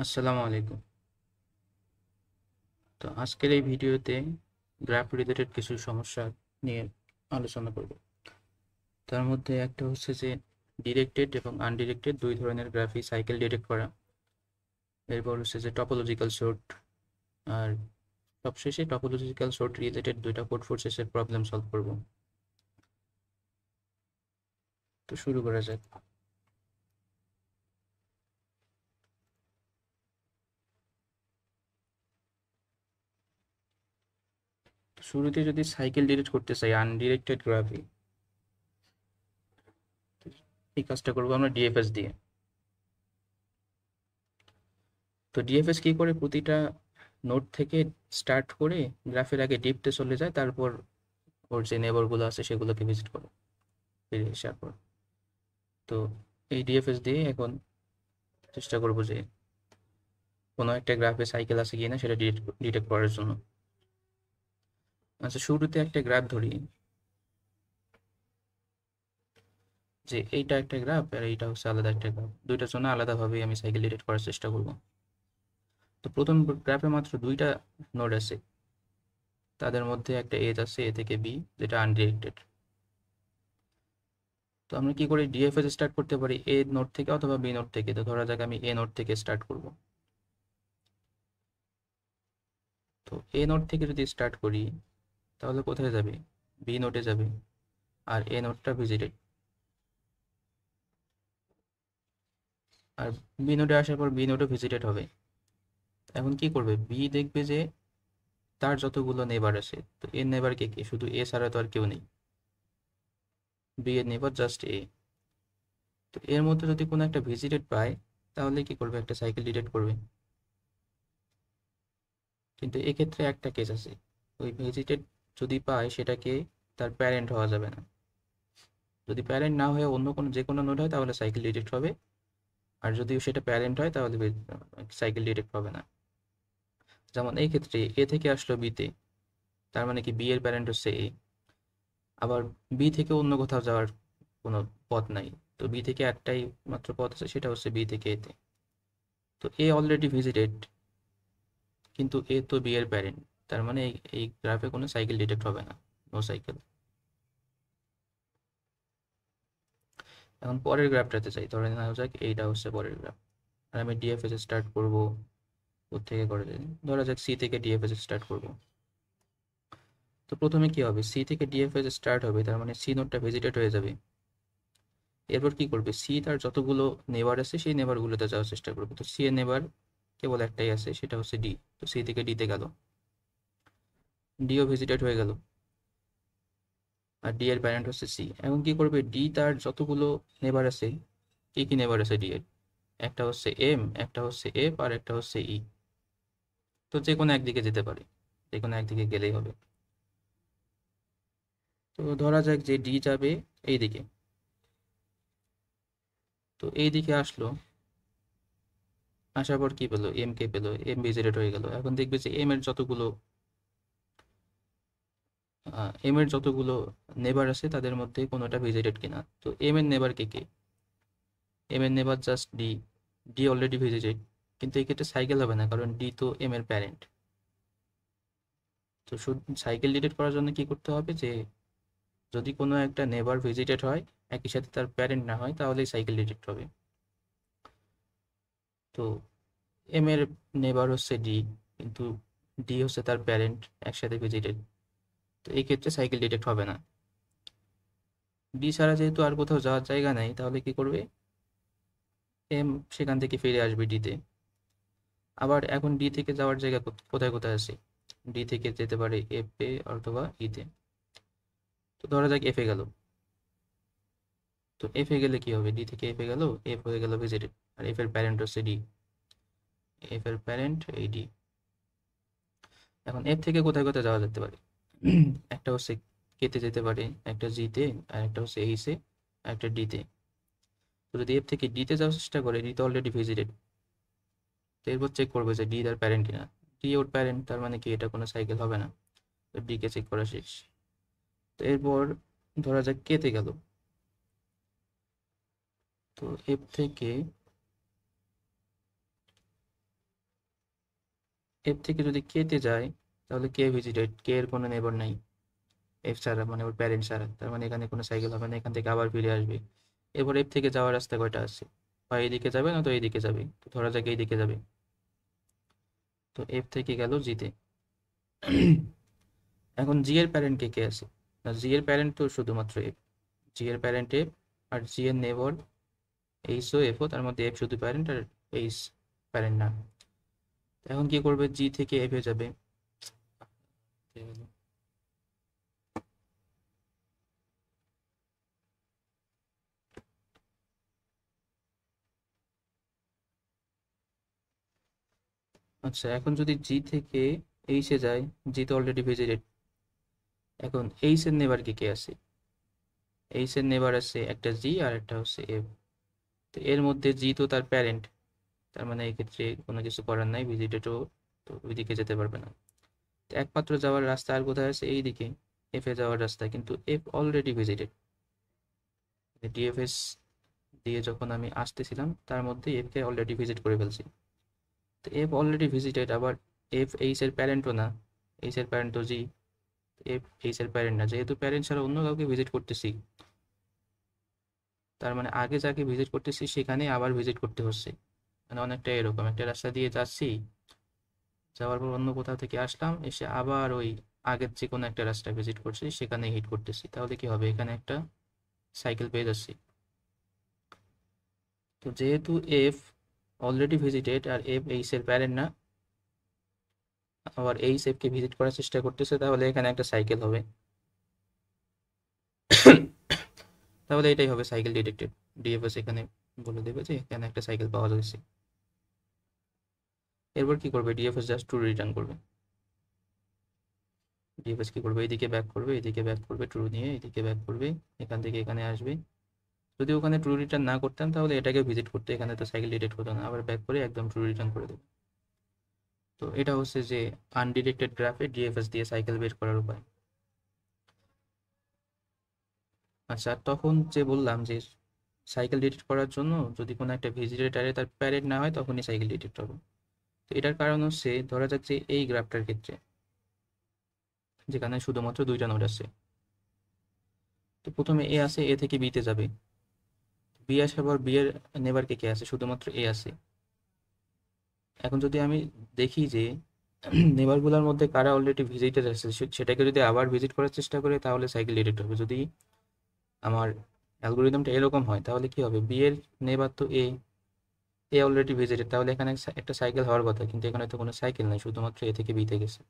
আসসালামু আলাইকুম। তো আজকের এই ভিডিওতে গ্রাফ রিলেটেড কিছু সমস্যা নিয়ে আলোচনা করব। তার মধ্যে একটা হচ্ছে যে ডিরেক্টেড এবং আনডিরেক্টেড দুই ধরনের গ্রাফই সাইকেল ডিরেক্ট করা। এরপর হচ্ছে যে টপোলজিক্যাল সর্ট, আর সবশেষে টপোলজিক্যাল সর্ট রিলেটেড দুইটা কোড ফোর্সেসের প্রবলেম সলভ করব। তো শুরু করা যাক। তো শুরুতে যদি সাইকেল ডিরেক্ট করতে চাই আনডিরেক্টেড গ্রাফে, এই কাজটা করবো আমরা ডিএফএস দিয়ে। তো ডিএফএস কি করে, প্রতিটা নোড থেকে স্টার্ট করে গ্রাফের আগে ডিপতে চলে যায়, তারপর ওর যে নেবরগুলো আছে সেগুলোকে ভিজিট করে ফিরে আসার পর। তো এই ডিএফএস দিয়ে এখন চেষ্টা করব যে কোনো একটা গ্রাফে সাইকেল আছে কিনা সেটা ডিটেক্ট করার জন্য। আচ্ছা, শুরুতে একটা গ্রাফ ধরি, যে এইটা একটা গ্রাফ আর এইটা হচ্ছে আলাদা একটা গ্রাফ। দুইটার জন্য আলাদাভাবে আমি সাইকেল ডিটেক্ট করার চেষ্টা করব। তো প্রথম গ্রাফে মাত্র দুইটা নোড আছে, তাদের মধ্যে একটা এজ আছে এ থেকে বি, যেটা আনডিরেক্টেড। তো আমরা কি করে ডিএফএস স্টার্ট করতে পারি, এ নোড থেকে অথবা বি নোড থেকে। তো ধরা যাক আমি এ নোড থেকে স্টার্ট করব। তো এ নোড থেকে যদি স্টার্ট করি তাহলে কোথায় যাবে, বি নোটে যাবে, আর এ নোটটা ভিজিটেড। আর বি নোটে আসার পর বি নোটও ভিজিটেড হবে। এখন কি করবে, বি দেখবে যে তার যতগুলো নেবার আছে, তো এর নেবার কে কে, শুধু এ ছাড়া তো আর কেউ নেই, বি এর নেবার জাস্ট এ। তো এর মধ্যে যদি কোনো একটা ভিজিটেড পায় তাহলে কি করবে, একটা সাইকেল ডিটেক্ট করবে। কিন্তু এক্ষেত্রে একটা কেস আছে, ওই ভিজিটেড যদি পায় সেটাকে তার প্যারেন্ট হওয়া যাবে না। যদি প্যারেন্ট না হয়ে অন্য কোনো যে কোনো নোড হয় তাহলে সাইকেল ডিটেক্ট হবে, আর যদি সেটা প্যারেন্ট হয় তাহলে সাইকেল ডিটেক্ট হবে না। যেমন এই ক্ষেত্রে এ থেকে আসলো বিতে, তার মানে কি বি এর প্যারেন্ট হচ্ছে এ। আবার বি থেকে অন্য কোথাও যাওয়ার কোনো পথ নাই, তো বি থেকে একটাই মাত্র পথ আছে, সেটা হচ্ছে বি থেকে এতে। তো এ অলরেডি ভিজিটেড, কিন্তু এ তো বি এর প্যারেন্ট, তার মানে এই গ্রাফে কোনো সাইকেল ডিটেক্ট হবে না, নো সাইকেল। এখন পরের গ্রাফটাতে চাই, ধরে নেওয়া যাক এইটা হচ্ছে পরের গ্রাফ। আর আমি ডিএফএস স্টার্ট করব, কোথা থেকে করে দিই, ধরা যাক সি থেকে ডিএফএস স্টার্ট করব। তো প্রথমে কি হবে, সি থেকে ডিএফএস স্টার্ট হবে, তার মানে সি নোডটা ভিজিটেড হয়ে যাবে। এরপর কি করবে, সি তার যতগুলো নেবার আছে সেই নেবারগুলোতে যাওয়ার চেষ্টা করবে। তো সি এর নেবার কেবল একটাই আছে, সেটা হচ্ছে ডি। তো সি থেকে ডিতে গেল, ডিও ভিজিটেড হয়ে গেল, আর ডি এর প্যারেন্ট হচ্ছে সি। এখন কি করবে, ডি তার যতগুলো নেবার আছে, কি কি নেবার আছে ডি এর, একটা হচ্ছে এম, একটা হচ্ছে এফ, আর একটা হচ্ছে ই। তো যে কোনো একদিকে যেতে পারে, যে কোনো একদিকে গেলেই হবে। তো ধরা যাক যে ডি যাবে এইদিকে। তো এইদিকে আসলো, আসার পর কি পেলো, এম কে পেলো, এম ভিজিটেড হয়ে গেল। এখন দেখবে যে এম এর যতগুলো নেবার আছে তাদের মধ্যে কোনোটা ভিজিটেড কিনা। তো এম এর নেবার কে কে, এম এর নেবার just D, D already visited. কিন্তু এই ক্ষেত্রে সাইকেল হবে না, কারণ ডি তো এম এর প্যারেন্ট। তো শুধু সাইকেল ডিটেক্ট করার জন্য কি করতে হবে, যে যদি কোনো একটা নেবার ভিজিটেড হয় একই সাথে তার প্যারেন্ট না হয়, তাহলেই সাইকেল ডিটেক্ট হবে। তো এম এর নেবার হচ্ছে ডি, কিন্তু ডি হচ্ছে তার প্যারেন্ট, একসাথে ভিজিটেড। তো এই ক্ষেত্রে সাইকেল ডিটেক্ট হবে না। ডি ছাড়া যেহেতু আর কোথাও যাওয়ার জায়গা নাই, তাহলে কি করবে, এম সেখান থেকে ফিরে আসবে ডিতে। আবার এখন ডি থেকে যাওয়ার জায়গা কোথায় কোথায় আছে, ডি থেকে যেতে পারে এফ এ অথবা ইতে। তো ধরা যাক এফ এ গেল। তো এফ এ গেলে কি হবে, ডি থেকে এফ এ গেল, এফ হয়ে গেল ভিজিটেড, আর এফ এর প্যারেন্ট হচ্ছে ডি, এফ এর প্যারেন্ট এই ডি। এখন এফ থেকে কোথায় কোথায় যাওয়া যেতে পারে, একটা হচ্ছে কেতে যেতে পারে, একটা জিতে, আর একটা হচ্ছে এইসে, আর একটা ডিতে। তো যদি এফ থেকে ডিতে যাওয়ার চেষ্টা করে, ডি তো অলরেডি ভিজিটেড। তো এরপর চেক করবে যে ডি তার প্যারেন্ট কিনা। ডি ওর প্যারেন্ট, তার মানে কি এটা কোনো সাইকেল হবে না। তো ডি কে চেক করা শেষ। তো এরপর ধরা যাক কেতে গেল। তো এফ থেকে এফ থেকে যদি কে তে যায় তাহলে কে ভিজিটেড, কে এর কোনো নেবার নাই এফ ছাড়া, মানে ওর প্যারেন্ট ছাড়া, তার মানে এখানে কোনো সাইকেল হবে না, এখান থেকে আবার ফিরে আসবে। এরপর এফ থেকে যাওয়ার রাস্তা কয়টা আছে, হয় এইদিকে যাবে না তো এইদিকে যাবে, তো ধরা যাক এইদিকে যাবে। তো এফ থেকে গেল জিতে। এখন জি এর প্যারেন্ট কে কে আছে, না জি এর প্যারেন্ট তো শুধুমাত্র এফ, জি এর প্যারেন্ট এফ, আর জি এর নেবর এইচ ও এফ ও, তার মধ্যে এফ শুধু প্যারেন্ট আর এইচ প্যারেন্ট না। এখন কি করবে, জি থেকে এফ এ যাবে। আচ্ছা, এখন যদি জি থেকে এইচ এ যায়, জি তো অলরেডি ভিজিটেড। এখন এইচ এর নেবার কে কে আছে, এইচ এর নেবার আছে একটা জি আর একটা হচ্ছে এফ। তো এর মধ্যে জি তো তার প্যারেন্ট, তার মানে এই ক্ষেত্রে কোনো কিছু করার নাই, ভিজিটেডও তো ওইদিকে যেতে পারবে না। তো একমাত্র যাওয়ার রাস্তা আর কোথায় আছে, এইদিকে এফ এ যাওয়ার রাস্তা, কিন্তু এফ অলরেডি ভিজিটেড। ডিএফএস দিয়ে যখন আমি আসতেছিলাম তার মধ্যে এফ কে অলরেডি ভিজিট করে ফেলছি। তো এফ অলরেডি ভিজিটেড, আবার এফ এইচ এর প্যারেন্টও না, এইচ এর প্যারেন্ট তো জি, এফ এইচ এর প্যারেন্ট না, যেহেতু প্যারেন্ট ছাড়া অন্য কাউকে ভিজিট করতেছি, তার মানে আগে যাকে ভিজিট করতেছি সেখানে আবার ভিজিট করতে হচ্ছে। মানে অনেকটা এরকম, একটা রাস্তা দিয়ে যাচ্ছি, যাওয়ার পর অন্য কোথাও থেকে আসলাম, এসে আবার ওই আগের যে কোনো একটা রাস্তা ভিজিট করছি সেখানে হিট করতেছি, তাহলে কি হবে, এখানে একটা সাইকেল পেয়ে যাচ্ছি। তো যেহেতু এফ অলরেডি ভিজিটেড আর এফ এইচ এর প্যারেন্ট না, আবার এইচ এফ কে ভিজিট করার চেষ্টা করতেছে, তাহলে এখানে একটা সাইকেল হবে। তাহলে এটাই হবে সাইকেল ডিটেক্টেড। ডিএফএস এখানে বলে দেবে যে এখানে একটা সাইকেল পাওয়া যাচ্ছে। এরপর কি করবে, ডিএফএস জাস্ট ট্রু রিটার্ন করবে। ডিএফএস কি করবে, এদিকে ব্যাক করবে, এদিকে ব্যাক করবে, ট্রু নিয়ে এদিকে ব্যাক করবে, এখান থেকে এখানে আসবে। যদি ওখানে ট্রু রিটার্ন না করতাম তাহলে এটাকে ভিজিট করতে, এখানে তো সাইকেল ডিটেক্ট হতো না, আবার ব্যাক করে একদম ট্রু রিটার্ন করে দেবে। তো এটা হচ্ছে যে আনডিরেক্টেড গ্রাফে ডিএফএস দিয়ে সাইকেল বের করার উপায়। আচ্ছা, তখন যে বললাম যে সাইকেল ডিটেক্ট করার জন্য যদি কোনো একটা ভিজিটেটারে তার প্যারেন্ট না হয় তখনই সাইকেল ডিটেক্ট হবে। তো এটার কারণ হচ্ছে, ধরা যাক যে এই গ্রাফটার ক্ষেত্রে যেখানে শুধুমাত্র দুইটা নোড আছে, তো প্রথমে এ আছে, এ থেকে বিতে যাবে, বি আসার পর বি এর নেবার কে কে আছে, শুধুমাত্র এ আছে। এখন যদি আমি দেখি যে নেবারগুলোর মধ্যে কারা অলরেডি ভিজিটেড আছে, সেটাকে যদি আবার ভিজিট করার চেষ্টা করে তাহলে সাইকেল ডিটেক্ট হবে। যদি আমার অ্যালগোরিদমটা এরকম হয় তাহলে কি হবে, বি এর নেবার তো এ, এ অলরেডি ভিজিটেড, তাহলে এখানে একটা সাইকেল হওয়ার কথা, কিন্তু এখানে তো কোনো সাইকেল নাই, শুধুমাত্র এ থেকে বিতে গেছে।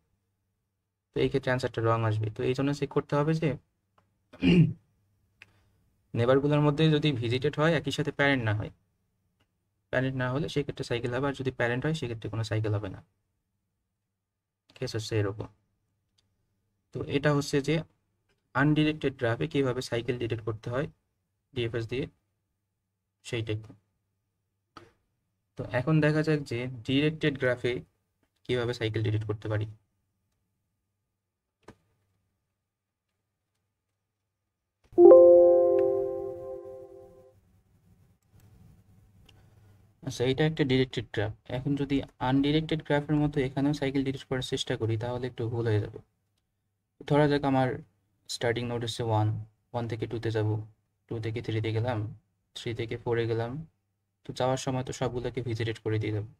তো এই ক্ষেত্রে অ্যান্সারটা রং আসবে। তো এই জন্য চেক করতে হবে যে নেবারগুলোর মধ্যে যদি ভিজিটেড হয় একই সাথে প্যারেন্ট না হয়, প্যারেন্ট না হলে সেক্ষেত্রে সাইকেল হবে, আর যদি প্যারেন্ট হয় সেক্ষেত্রে কোনো সাইকেল হবে না। কেস হচ্ছে এরকম। তো এটা হচ্ছে যে আনডিরেক্টেড গ্রাফে কিভাবে সাইকেল ডিটেক্ট করতে হয় ডিএফএস দিয়ে, সেইটাই। তো এখন দেখা যাক যে ডিরেক্টেড গ্রাফে কিভাবে সাইকেল ডিটেক্ট করতে পারি। আচ্ছা, এটা একটা ডিরেক্টেড গ্রাফ। এখন যদি আনডিরেক্টেড গ্রাফের মতো এখানেও সাইকেল ডিটেক্ট করার চেষ্টা করি তাহলে একটু ভুল হয়ে যাবে। ধরা যাক আমার স্টার্টিং নোড হচ্ছে ওয়ান, ওয়ান থেকে টুতে যাব, টু থেকে থ্রিতে গেলাম, থ্রি থেকে ফোরে গেলাম। তো যাওয়ার সময় তো সবগুলোকে ভিজিটেড করে দিয়ে যাবো।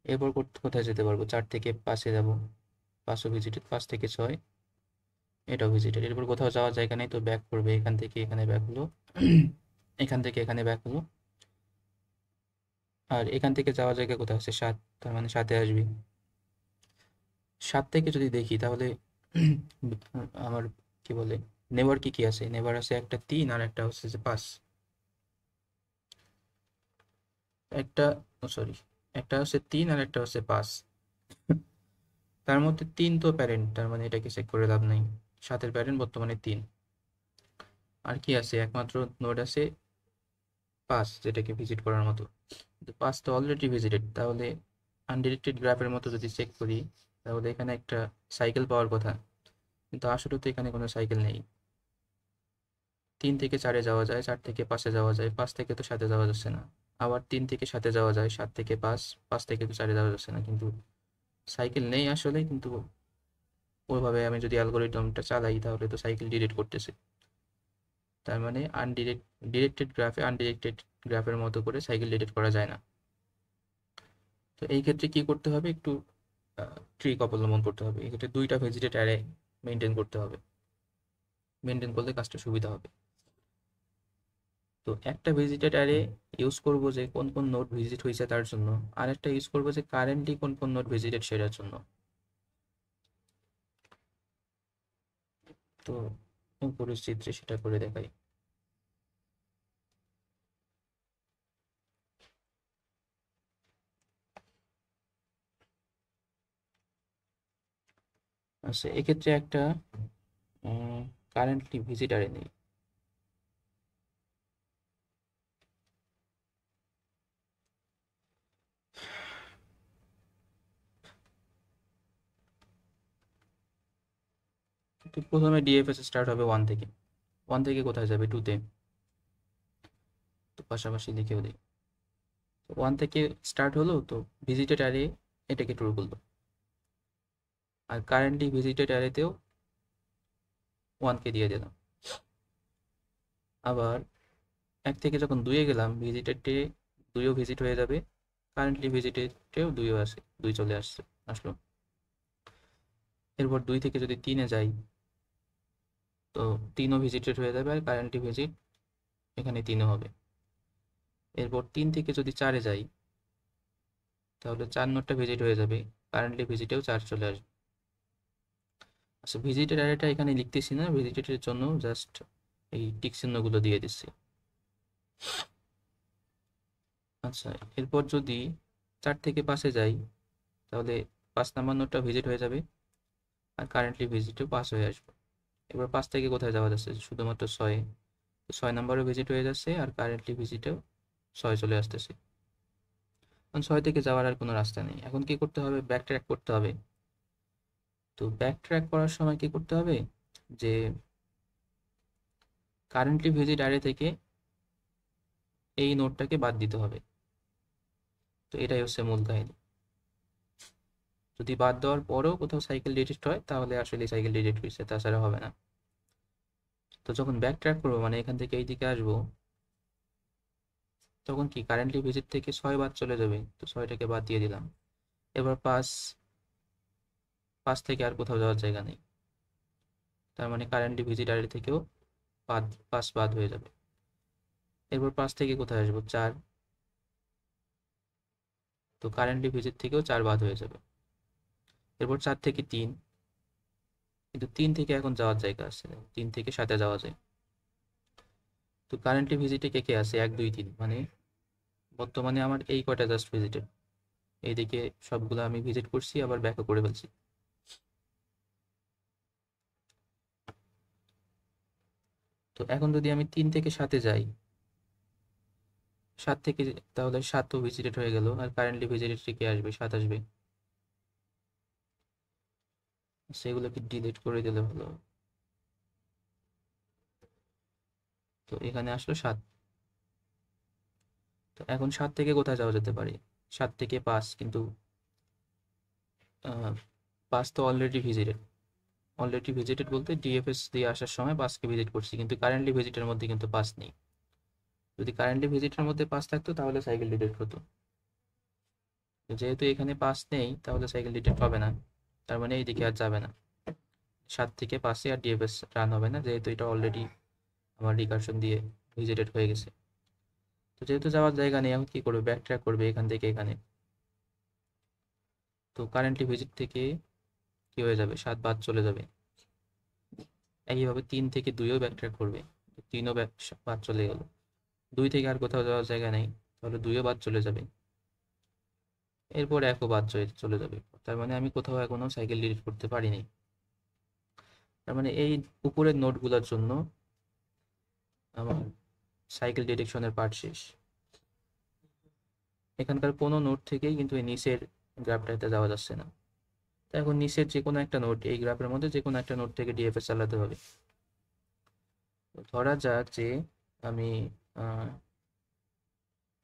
এরপর কোথায় যেতে পারবো, চার থেকে পাঁচে যাব, পাঁচও ভিজিটেড, পাঁচ থেকে ছয় এটাও ভিজিটেড। এরপর কোথাও যাওয়ার জায়গা নেই তো ব্যাক করবে, এখান থেকে এখানে ব্যাক হলো, এখান থেকে এখানে ব্যাক হলো, আর এখান থেকে যাওয়ার জায়গা কোথায় হচ্ছে সাত, তার মানে সাথে আসবি। সাত থেকে যদি দেখি তাহলে আমার কি বলে, নেবার কি কি আছে, নেবার আছে একটা তিন আর একটা হচ্ছে যে পাঁচ, একটা সরি, একটা হচ্ছে তিন আর একটা হচ্ছে পাঁচ। তার মধ্যে তিন তো প্যারেন্ট, তার মানে এটাকে চেক করে লাভ নাই, সাতের প্যারেন্ট বর্তমানে তিন। আর কি আছে, একমাত্র নোড আছে পাঁচ যেটাকে ভিজিট করার মতো, কিন্তু পাঁচ তো অলরেডি ভিজিটেড। তাহলে আনডিরেক্টেড গ্রাফের মতো যদি চেক করি তাহলে এখানে একটা সাইকেল পাওয়ার কথা, কিন্তু আসলে তো এখানে কোনো সাইকেল নেই। তিন থেকে চারে যাওয়া যায়, চার থেকে পাঁচে যাওয়া যায়, পাঁচ থেকে তো সাথে যাওয়া যাচ্ছে না। আবার তিন থেকে সাথে যাওয়া যায়, সাত থেকে পাঁচ, পাঁচ থেকে তো চারে যাওয়া যাচ্ছে না, কিন্তু সাইকেল নেই আসলে, কিন্তু ওইভাবে আমি যদি অ্যালগোরিদমটা চালাই তাহলে তো সাইকেল ডিলিট করতেছে। তার মানে ডিরেক্টেড গ্রাফে আনডিরেক্টেড গ্রাফের মতো করে সাইকেল ডিলিট করা যায় না। তো এই ক্ষেত্রে কি করতে হবে, একটু ট্রিক অবলম্বন করতে হবে। এক্ষেত্রে দুইটা ভেজিটেড অ্যারে মেনটেন করতে হবে, মেনটেন করলে কাজটা সুবিধা হবে। তো একটা ভিজিটেড অ্যারে ইউজ করব যে কোন কোন নোড ভিজিট হয়েছে তার জন্য, আর একটা ইউজ করব যে কারেন্টলি কোন কোন নোড ভিজিটেড সেটার জন্য। তো উপরের চিত্রে সেটা করে দেখাই। আচ্ছা, এক্ষেত্রে একটা কারেন্টলি ভিজিট অ্যারে নেই। তো প্রথমে ডিএফএস স্টার্ট হবে 1 থেকে। 1 থেকে কোথায় যাবে, 2-তে। তো পাশাপাশি লিখেও দিই। 1 থেকে স্টার্ট হলো, তো ভিজিটেড অ্যারে এটাকে ট্রু করলো। আর কারেন্টলি ভিজিটেড অ্যারেতেও 1কে দিয়ে দিলাম। আবার 1 থেকে যখন 2-এ গেলাম, ভিজিটেডে 2ও ভিজিট হয়ে যাবে, কারেন্টলি ভিজিটেডেও 2ও আছে, 2 চলে আসলো। এরপর 2 থেকে যদি 3-এ যাই, তো 3ও ভিজিটেড হয়ে যাবে, আর কারেন্টলি ভিজিট এখানে 3ও হবে। এরপর 3 থেকে যদি 4-এ যাই, তাহলে 4 নোটটা ভিজিট হয়ে যাবে, কারেন্টলি ভিজিটেও 4 চলে আসবে। আচ্ছা, ভিজিটেড অ্যারেটা এখানে লিখতেছি না, ভিজিটেডের জন্য জাস্ট এই টিক চিহ্নগুলো দিয়ে দিচ্ছি। আচ্ছা, এরপর যদি 4 থেকে 5-এ যাই, তাহলে 5 নাম্বার নোটটা ভিজিট হয়ে যাবে, আর কারেন্টলি ভিজিটও 5 হয়ে আসবে। এবার 5 থেকে কোথায় যাওয়া যাচ্ছে, শুধুমাত্র 6-এ। 6 নাম্বারও ভিজিট হয়ে যাচ্ছে, আর কারেন্টলি ভিজিটেও 6 চলে আসতেছে। কারণ 6 থেকে যাওয়ার আর কোনো রাস্তা নেই। এখন কি করতে হবে, ব্যাক ট্র্যাক করতে হবে। তো ব্যাক ট্র্যাক করার সময় কি করতে হবে, যে কারেন্টলি ভিজিট অ্যারে থেকে এই নোটটাকে বাদ দিতে হবে। তো এটাই হচ্ছে মূল কাহিনী। যদি বাদ দেওয়ার পরেও কোথাও সাইকেল ডিটেক্ট হয়, তাহলে আসলে সাইকেল ডিটেক্ট হয়েছে, তাছাড়া হবে না। তো যখন ব্যাক ট্র্যাক করবো, মানে এখান থেকে এই দিকে আসবো, তখন কি কারেন্টলি ভিজিট থেকে 6 বাদ চলে যাবে, তো 6টাকে বাদ দিয়ে দিলাম। এবার 5 থেকে আর কোথাও যাওয়ার জায়গা নেই, তার মানে কারেন্টলি ভিজিট অ্যারে থেকেও 5 বাদ হয়ে যাবে। এরপর 5 থেকে কোথায় আসবো, 4। তো কারেন্টলি ভিজিট থেকেও 4 বাদ হয়ে যাবে। এরপর 4 থেকে 3, কিন্তু 3 থেকে এখন যাওয়ার জায়গা আছে, 3 থেকে 7-এ যাওয়া যায়। তো কারেন্টলি ভিজিটে কে কে আছে, 1 2 3, মানে বর্তমানে আমার এই কয়টা জাস্ট ভিজিটেড। এইদিকে সবগুলো আমি ভিজিট করছি, আবার ব্যাকও করে ফেলছি। তো এখন যদি আমি 3 থেকে 7-এ যাই, 7 থেকে, তাহলে 7ও ভিজিটেড হয়ে গেল, আর কারেন্টলি ভিজিটেড কে আসবে, 7 আসবে। সেগুলোকে ডিলিট করে দিলে ভালো হবে। তো এখানে আসলো 7। তো এখন 7 থেকে কোথায় যাওয়া যেতে পারে, 7 থেকে 5, কিন্তু 5 তো অলরেডি ভিজিটেড বলতে ডিএফএস দিয়ে আসার সময় 5কে ভিজিট করছি, কিন্তু কারেন্টলি ভিজিটের মধ্যে কিন্তু 5 নেই। যদি কারেন্টলি ভিজিটের মধ্যে 5 থাকতো, তাহলে সাইকেল ডিটেক্ট হতো। তো যেহেতু এখানে 5 নেই, তাহলে সাইকেল ডিটেক্ট হবে না, তার মানে এইদিকে আর যাবে না। 7 থেকে 5-এ আর ডিএফএস রান হবে না, যেহেতু এটা অলরেডি আমার রিকারশন দিয়ে ভিজিটেড হয়ে গেছে। তো যেহেতু যাওয়ার জায়গা নেই, এখন কি করবে, ব্যাক ট্র্যাক করবে এখান থেকে এখানে। তো কারেন্টলি ভিজিট থেকে কি হয়ে যাবে, 7 বাদ চলে যাবে। একইভাবে 3 থেকে 2ও ব্যাক ট্র্যাক করবে, 3ও বাদ চলে গেল। 2 থেকে আর কোথাও যাওয়ার জায়গা নেই, তাহলে 2ও বাদ চলে যাবে। এরপর 1ও বাদ চলে যাবে, তার মানে আমি কোথাও এখনো সাইকেল ডিলিট করতে পারিনি। তার মানে এই উপরের নোটগুলোর জন্য আমার সাইকেল ডিটেকশনের পার্ট শেষ। এখানকার কোনো নোট থেকেই কিন্তু এই নিচের গ্রাফটাতে যাওয়া যাচ্ছে না। তো এখন নিচের যে কোনো একটা নোট, এই গ্রাফের মধ্যে যে কোনো একটা নোট থেকে ডিএফএস চালাতে হবে। তো ধরা যাক যে আমি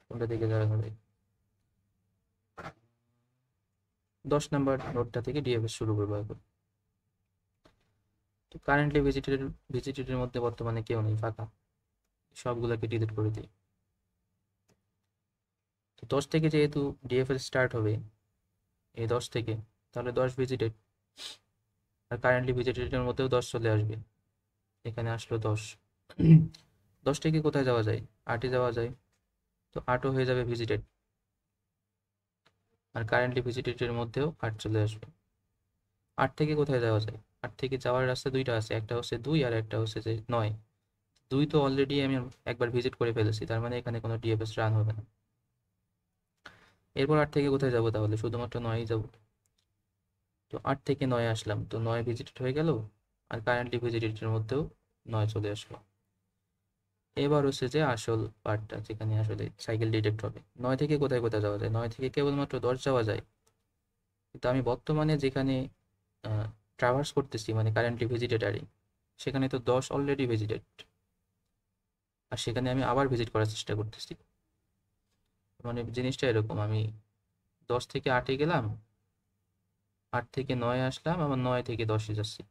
কোনটা দিকে যাওয়া হবে, 10 নাম্বার নোডটা থেকে ডিএফএস শুরু করবো এখন। তো কারেন্টলি ভিজিটেডের মধ্যে বর্তমানে কেউ নেই, ফাঁকা, সবগুলোকে ডিলিট করে দিই। তো 10 থেকে যেহেতু ডিএফএস স্টার্ট হবে, এই 10 থেকে, তাহলে 10 ভিজিটেড, আর কারেন্টলি ভিজিটেডের মধ্যেও 10 চলে আসবে, এখানে আসলো 10। 10 থেকে কোথায় যাওয়া যায়? 8-এ যাওয়া যায়, তো 8ও হয়ে যাবে ভিজিটেড, আর কারেন্টলি ভিজিটেডের মধ্যেও 8 চলে আসবে। 8 থেকে কোথায় যাওয়া যায়? 8 থেকে যাওয়ার রাস্তা দুইটা আছে, একটা হচ্ছে 2 আর একটা হচ্ছে যে 9। 2 তো অলরেডি আমি একবার ভিজিট করে ফেলেছি, তার মানে এখানে কোনো ডিএফএস রান হবে না। এরপর 8 থেকে কোথায় যাব? তাহলে শুধুমাত্র 9 যাব। তো 8 থেকে 9 আসলাম, তো 9 ভিজিটেড হয়ে গেল, আর কারেন্টলি ভিজিটেডের মধ্যেও 9 চলে আসলো। এবার হচ্ছে যে আসল পার্টটা, যেখানে আসলে সাইকেল ডিটেক্ট হবে। 9 থেকে কোথায় কোথায় যাওয়া যায়? 9 থেকে কেবলমাত্র 10 যাওয়া যায়, কিন্তু আমি বর্তমানে যেখানে ট্রাভার্স করতেছি, মানে কারেন্টলি ভিজিটেড, সেখানে তো 10 অলরেডি ভিজিটেড, আর সেখানে আমি আবার ভিজিট করার চেষ্টা করতেছি। মানে জিনিসটা এরকম, আমি 10 থেকে 8-এ গেলাম, 8 থেকে 9 আসলাম, আবার 9 থেকে 10-এ যাচ্ছি,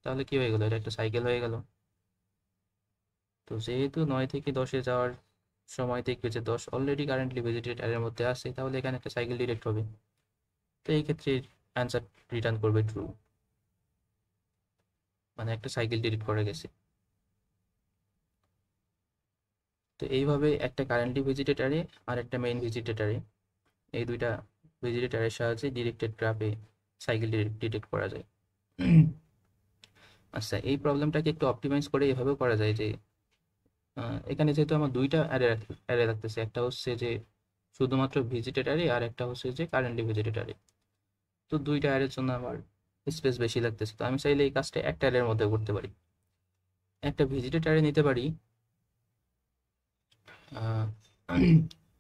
তাহলে কি হয়ে গেল? এটা একটা সাইকেল হয়ে গেল। তো যেহেতু 9 থেকে 10-এ যাওয়ার সময় দেখবে যে 10 অলরেডি কারেন্টলি ভিজিটেড এর মধ্যে আছে, তাহলে এখানে একটা সাইকেল ডিরেক্ট হবে। তো এই ক্ষেত্রে অ্যান্সার রিটার্ন করবে ট্রু, মানে একটা সাইকেল ডিলিট করে গেছে। তো এইভাবে একটা কারেন্টলি ভিজিটেড অ্যারে আর একটা মেইন ভিজিটেড অ্যারে, এই দুইটা ভিজিটেড অ্যারের সাহায্যে ডিরেক্টেড গ্রাফে সাইকেল ডিটেক্ট করা যায়। আচ্ছা, এই প্রবলেমটাকে একটু অপটিমাইজ করে এভাবেও করা যায় যে এখানে যেহেতু আমার দুইটা অ্যারে অ্যারে লাগতেছে, একটা হচ্ছে যে শুধুমাত্র ভিজিটেড অ্যারে, আর একটা হচ্ছে যে কারেন্টলি ভিজিটেড অ্যারে। তো দুইটা অ্যারের জন্য আমার স্পেস বেশি লাগতেছে, তো আমি চাইলে এই কাজটা একটা অ্যারের মধ্যে করতে পারি। একটা ভিজিটেড অ্যারে নিতে পারি,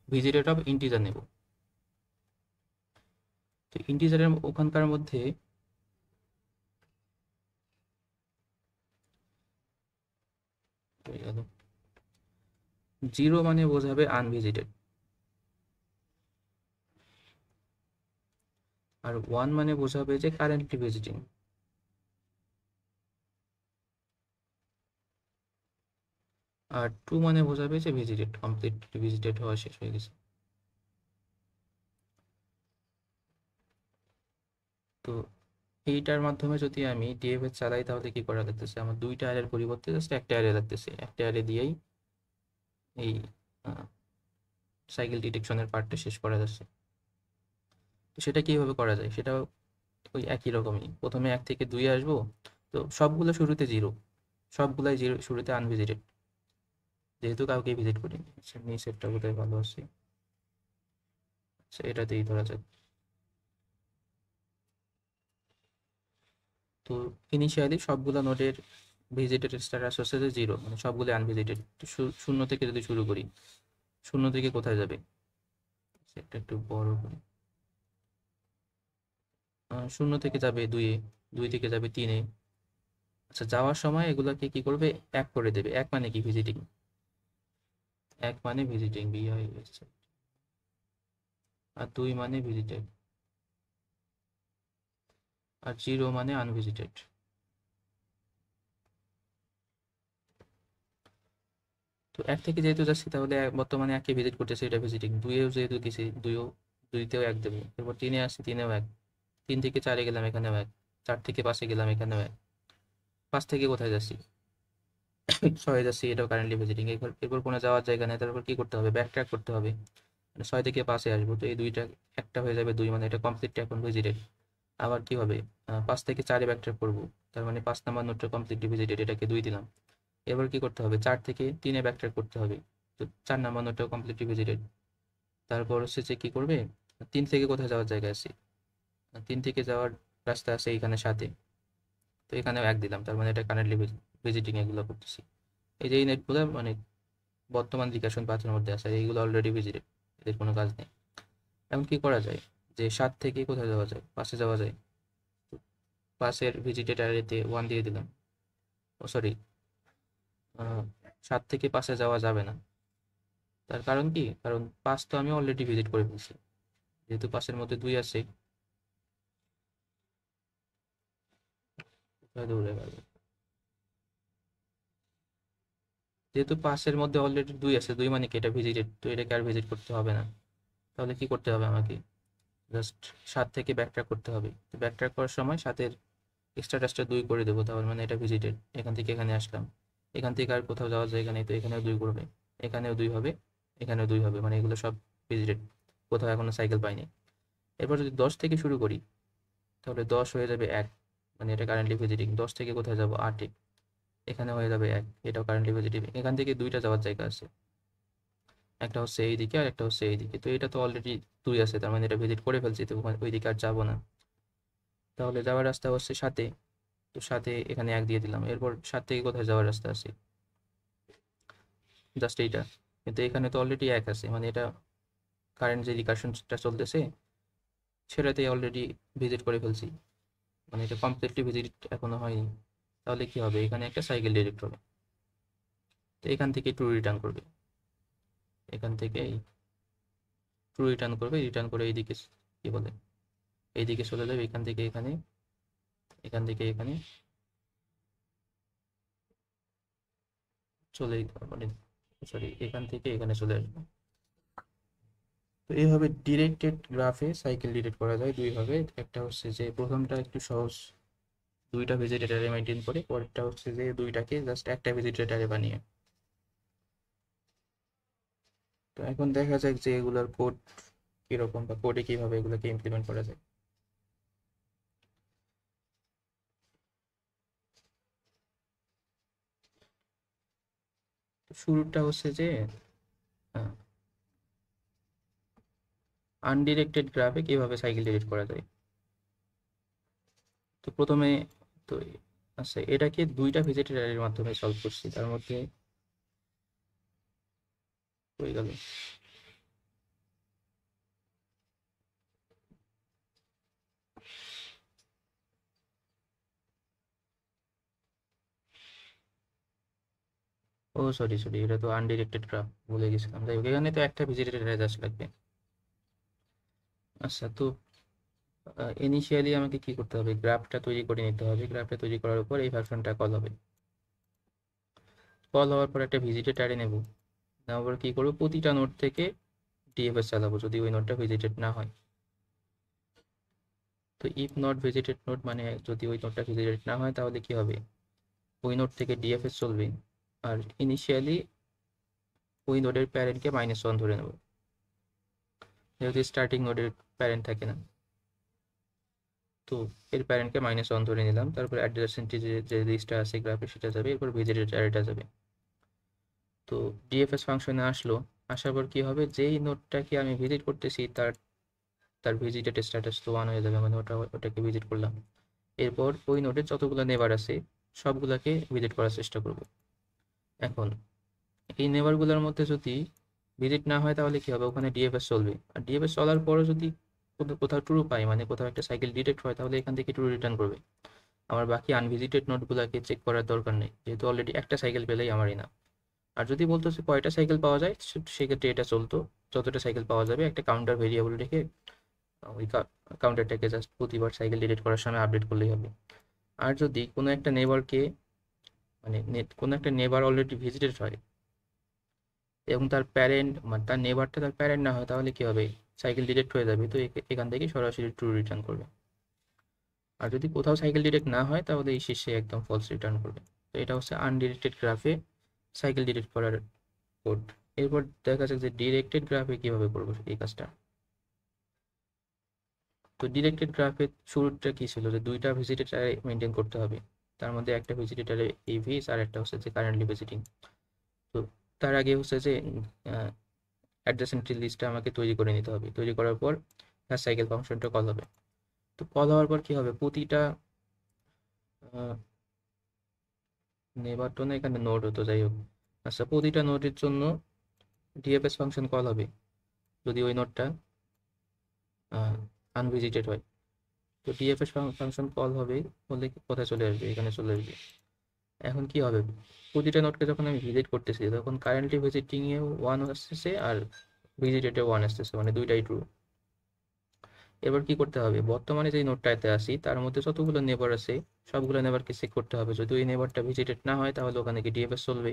ভিজিটেড অফ ইন্টিজার নেব। তো ইন্টিজারের ওখানকার মধ্যে হয়ে গেল, 0 মানে বোঝাবে আনভিজিটেড, আর 1 মানে বোঝাবে যে কারেন্টলি ভিজিটিং, আর 2 মানে বোঝাবে যে ভিজিটেড, কমপ্লিট ভিজিটেড হওয়া শেষ হয়ে গেছে। তো এইটার মাধ্যমে যদি আমি ডিএফএস চালাই, তাহলে কি করা লাগতেছে? আমার দুইটা অ্যারের পরিবর্তে জাস্ট একটা অ্যারে লাগতেছে, একটা অ্যারে দিয়েই এই সাইকেল ডিটেকশনের পার্টটা শেষ করা যাচ্ছে। তো সেটা কিভাবে করা যায়? সেটা ওই একই রকমই, প্রথমে 1 থেকে 2 আসবো, তো সবগুলো শুরুতে 0, সবগুলাই 0, শুরুতে আনভিজিটেড, যেহেতু কাউকে ভিজিট করিনি। আচ্ছা, নিচেরটা বোধহয় ভালো আছে, আচ্ছা এটাতেই ধরা যাক। তো ইনিশিয়ালি সবগুলো নোডের ভিজিটেড স্ট্যাটাস হচ্ছে যে 0, মানে সবগুলো আনভিজিটেড। তো 0 থেকে যদি শুরু করি, 0 থেকে কোথায় যাবে? সেটা একটু বড় করি। 0 থেকে যাবে 2-এ, 2 থেকে যাবে 3-এ। আচ্ছা, যাওয়ার সময় এগুলাকে কি করবে? 1 করে দেবে। 1 মানে কি? ভিজিটিং। 1 মানে ভিজিটিং, VIS, আর 2 মানে ভিজিটেড, আর 0 মানে আনভিজিটেড। তো 1 থেকে যেহেতু যাচ্ছি, তাহলে বর্তমানে 1কে ভিজিট করতেছি, এটা ভিজিটিং। 2-এও যেহেতু গেছি, 2-তেও 1 দেবো। এরপর 3-এ আসছি, 3-এও 1। 3 থেকে 4-এ গেলাম, এখানেও 1। 4 থেকে 5-এ গেলাম, এখানেও 1। 5 থেকে কোথায় যাচ্ছি? 6-এ যাচ্ছি, এটাও কারেন্টলি ভিজিটিং। এরপর কোনো যাওয়ার জায়গা নেই, তারপর কি করতে হবে? ব্যাক ট্র্যাক করতে হবে, মানে 6 থেকে 5-এ আসবো, তো এই দুইটা একটা হয়ে যাবে 2, মানে এটা কমপ্লিট এখন ভিজিটেড। আবার কি হবে? 5 থেকে 4-এ ব্যাক ট্র্যাক করবো, তার মানে 5 নাম্বার নোটটা কমপ্লিটলি ভিজিটেড, এটাকে 2 দিলাম। এবার কি করতে হবে? 4 থেকে 3-এ ব্যাক ট্র্যাক করতে হবে, তো 4 নাম্বার নোটটাও কমপ্লিটলি ভিজিটেড। তারপর হচ্ছে যে কি করবে? 3 থেকে কোথায় যাওয়ার জায়গা আছে? 3 থেকে যাওয়ার রাস্তা আছে এখানে 7-এ, তো এখানেও 1 দিলাম, তার মানে এটা কারেন্টলি ভিজিটিং এগুলো করতেছি। এই যে এই নেটগুলো মানে বর্তমান রিকাশন পাথের মধ্যে আছে, আর এইগুলো অলরেডি ভিজিটেড, এদের কোনো কাজ নেই। এখন কি করা যায়? যে 7 থেকে কোথায় যাওয়া যায়? 5-এ যাওয়া যায়, তো 5-এর ভিজিটেড অ্যারেতে 1 দিয়ে দিলাম। ও সরি, 7 থেকে 5-এ যাওয়া যাবে না। তার কারণ কি? কারণ 5 তো আমি অলরেডি ভিজিট করে ফেলছি, যেহেতু 5-এর মধ্যে 2 আছে, দৌড়ে গেল। যেহেতু পাসের মধ্যে অলরেডি 2 আছে, 2 মানে কি এটা ভিজিটেড, তো এটাকে আর ভিজিট করতে হবে না। তাহলে কি করতে হবে আমাকে? জাস্ট 7 থেকে ব্যাকট্র্যাক করতে হবে। তো ব্যাকট্র্যাক করার সময় 7-এর স্ট্যাটাসটা 2 করে দেবো, তাহলে মানে এটা ভিজিটেড। এখান থেকে এখানে আসলাম, এখান থেকে আর কোথাও যাওয়ার জায়গা নেই, তো এখানেও 2 করবে, এখানেও 2 হবে, এখানেও 2 হবে, মানে এগুলো সব ভিজিটেড, কোথাও এখনো সাইকেল পাইনি। এরপর যদি 10 থেকে শুরু করি, তাহলে 10 হয়ে যাবে 1, মানে এটা কারেন্টলি ভিজিটিং। 10 থেকে কোথায় যাবো? 8-এ, এখানে হয়ে যাবে 1, এটাও কারেন্টলি ভিজিটিং। এখান থেকে 2টা যাওয়ার জায়গা আছে, একটা হচ্ছে এই দিকে আর একটা হচ্ছে এই দিকে, তো এটা তো অলরেডি 2 আছে, তার মানে এটা ভিজিট করে ফেলছি, তো ওই দিকে আর যাবো না। তাহলে যাওয়ার রাস্তা হচ্ছে 7-এ, তো 7-এ এখানে 1 দিয়ে দিলাম। এরপর 7 থেকে কোথায় যাওয়ার রাস্তা আছে? জাস্ট এইটা, কিন্তু এখানে তো অলরেডি 1 আছে, মানে এটা কারেন্ট যে রিকারশনটা চলতেছে সেটাতেই অলরেডি ভিজিট করে ফেলছি, মানে এটা কমপ্লিটলি ভিজিট এখনো হয়নি। তাহলে কি হবে? এখানে একটা সাইকেল ডিরেক্ট হবে, তো এখান থেকে ট্রু রিটার্ন করবে, এখান থেকে ট্রু রিটার্ন করবে, রিটার্ন করে এইদিকে কি বলে এইদিকে চলে যাবে, এখান থেকে এখানে, এখান থেকে এখানে চলে, মানে সরি, এখান থেকে এখানে চলে আসবে। তো এইভাবে ডিরেক্টেড গ্রাফে সাইকেল ডিরেক্ট করা যায় 2 ভাবে। একটা হচ্ছে যে প্রথমটা একটু সহজ, 2টা ভিজিটেটারে মেনটেন করে, পরেরটা হচ্ছে যে 2টাকে জাস্ট একটা ভিজিটেটারে বানিয়ে। তো এখন দেখা যাক যে এগুলোর কোড কিরকম, বা কোডে কিভাবে এগুলোকে ইমপ্লিমেন্ট করা যায়। তো শুরুটা হচ্ছে যে আনডিরেক্টেড গ্রাফে কিভাবে সাইকেল ডিরেক্ট করা যায়। তো প্রথমে, তো আচ্ছা, এটাকে 2টা ভিজিটেটারের মাধ্যমে সলভ করছি, তার মধ্যে হয়ে গেল। ও সরি সরি, এটা তো আনডিরেক্টেড গ্রাফ, ভুলে গেছিলাম। যাই হোক, এখানে তো একটা ভিজিটেটার জাস্ট লাগবে। আচ্ছা, তো ইনিশিয়ালি আমাকে কি করতে হবে? গ্রাফটা তৈরি করে নিতে হবে। গ্রাফটা তৈরি করার উপর এই ভার্সনটা কল হবে। কল হওয়ার পর একটা ভিজিটেটারে নেব, নেওয়ার পর কি করবো? প্রতিটা নোড থেকে ডিএফএস চালাবো যদি ওই নোডটা ভিজিটেড না হয়। তো ইফ নট ভিজিটেড নোড, মানে যদি ওই নোডটা ভিজিটেড না হয় তাহলে কি হবে? ওই নোড থেকে ডিএফএস চলবে, আর ইনিশিয়ালি ওই নোডের প্যারেন্টকে -1 ধরে নেব, যেহেতু স্টার্টিং নোডের প্যারেন্ট থাকে না। তো এর প্যারেন্টকে -1 ধরে নিলাম, তারপর অ্যাডজাসেন্ট যে লিস্টটা আছে গ্রাফে সেটা যাবে, এরপর ভিজিটেড অ্যারেটা যাবে। তো ডিএফএস ফাংশনে আসলো, আসার পর কি হবে? যেই নোডটাকে আমি ভিজিট করতেছি তার তার ভিজিটেড স্ট্যাটাস তো 1 হয়ে যাবে, মানে ওটাকে ভিজিট করলাম। এরপর ওই নোডের যতগুলো নেবার আছে সবগুলাকে ভিজিট করার চেষ্টা করব। এখন এই নেবারগুলোর মধ্যে যদি ভিজিট না হয় তাহলে কি হবে? ওখানে ডিএফএস চলবে, আর ডিএফএস চলার পরও যদি কোথাও ট্রু পাই, মানে কোথাও একটা সাইকেল ডিটেক্ট হয়, তাহলে এখান থেকে ট্রু রিটার্ন করবে। আমার বাকি আনভিজিটেড নোটগুলোকে চেক করার দরকার নেই, যেহেতু অলরেডি একটা সাইকেল পেলেই আমারই না। আর যদি বলতো যে কয়টা সাইকেল পাওয়া যায়, সেক্ষেত্রে এটা চলতো, যতটা সাইকেল পাওয়া যাবে একটা কাউন্টার ভেরিয়েবল রেখে ওই কাউন্টারটাকে জাস্ট প্রতিবার সাইকেল ডিলিট করার সময় আপডেট করলেই হবে। আর যদি কোনো একটা নেবারকে, মানে কোনো একটা নেবার অলরেডি ভিজিটেড হয় এবং তার প্যারেন্ট, মানে তার নেবারটা তার প্যারেন্ট না হয়, তাহলে কি হবে? সাইকেল ডিরেক্ট হয়ে যাবে, তো এখান থেকে সরাসরি ট্রু রিটার্ন করবে। আর যদি কোথাও সাইকেল ডিরেক্ট না হয় তাহলে এই শীর্ষে একদম ফলস রিটার্ন করবে। তো এটা হচ্ছে আনডিরেক্টেড গ্রাফে সাইকেল ডিরেক্ট করার কোড। এরপর দেখা যাক যে ডিরেক্টেড গ্রাফে কিভাবে করবো এই কাজটা। তো ডিরেক্টেড গ্রাফের শুরুটা কি ছিল? যে 2টা ভিজিটেটারে মেনটেন করতে হবে, তার মধ্যে একটা ভিজিটেটারে এই ভিস আর একটা হচ্ছে যে কারেন্টলি ভিজিটিং। তো তার আগে হচ্ছে যে অ্যাডজাসেন্ট লিস্টটা আমাকে তৈরি করে নিতে হবে। তৈরি করার পর তার সাইকেল ফাংশনটা কল হবে। তো কল হওয়ার পর কি হবে? প্রতিটা নেবার তো না, এখানে নোড হতো, যাই হোক। আচ্ছা, প্রতিটা নোডের জন্য ডিএফএস ফাংশন কল হবে যদি ওই নোডটা আনভিজিটেড হয়। তো ডিএফএস ফাংশন কল হবে, বললে কোথায় চলে আসবে? এখানে চলে আসবে। এখন কি হবে? প্রতিটা নোডকে যখন আমি ভিজিট করতেছি তখন কারেন্টলি ভিজিটিং এ 1 আসতেছে আর ভিজিটেড এ 1 আসতেছে, মানে দুইটাই ট্রু। এবার কি করতে হবে, বর্তমানে যে নোডটাতে আসি তার মধ্যে যতগুলো নেবার আছে সবগুলো নেবারকে চেক করতে হবে। যদি ওই নেবারটা ভিজিটেড না হয় তাহলে ওখানে কি ডিএফএস চলবে।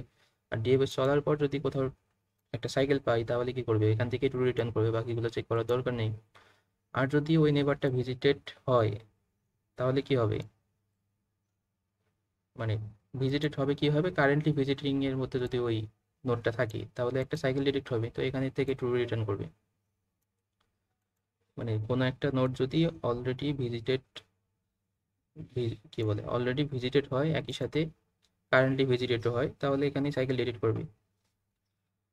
আর ডিএফএস চলার পর যদি কোথাও একটা সাইকেল পাই তাহলে কি করবে, এখান থেকে একটু রিটার্ন করবে, বাকিগুলো চেক করার দরকার নেই। আর যদি ওই নেবারটা ভিজিটেড হয় তাহলে কি হবে, মানে ভিজিটেড হবে কি হবে, কারেন্টলি ভিজিটিং এর মধ্যে যদি ওই নোডটা থাকে তাহলে একটা সাইকেল ডিটেক্ট হবে, তো এখানে থেকে ট্রু রিটার্ন করবে। মানে কোনো একটা নোড যদি অলরেডি ভিজিটেড, কি বলে, অলরেডি ভিজিটেড হয় একই সাথে কারেন্টলি ভিজিটেডও হয় তাহলে এখানে সাইকেল ডিটেক্ট করবে।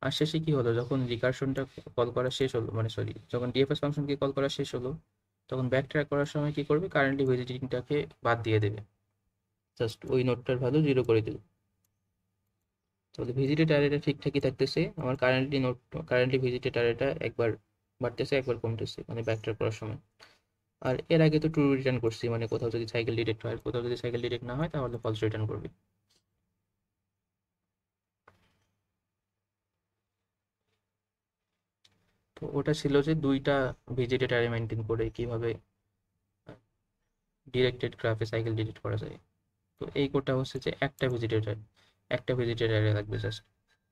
আর শেষে কি হলো, যখন রিকারশনটা কল করা শেষ হলো, মানে সরি, যখন ডিএফএস ফাংশনকে কল করা শেষ হলো তখন ব্যাক ট্র্যাক করার সময় কি করবে, কারেন্টলি ভিজিটিংটাকে বাদ দিয়ে দেবে, জাস্ট ওই নোডটার ভ্যালু 0 করে দেবে। তাহলে ভিজিটেড অ্যারেটা ঠিকঠাকই থাকতেছে, আমার কারেন্টলি ভিজিটেড অ্যারেটা একবার বাড়তেছে একবার কমতেছে, মানে ব্যাক ট্র্যাক করার সময়। আর এর আগে তো ট্রু রিটার্ন করছি, মানে কোথাও যদি সাইকেল ডিটেক্ট হয়, কোথাও যদি সাইকেল ডিটেক্ট না হয় তাহলে ফলস রিটার্ন করবে। তো ওটা ছিল যে দুইটা ভিজিটেড অ্যারে মেনটেন করে কিভাবে ডিরেক্টেড গ্রাফে সাইকেল ডিটেক্ট করা যায়। তো এই কোডটা হচ্ছে যে একটা ভিজিটেড অ্যারে লাগবে জাস্ট।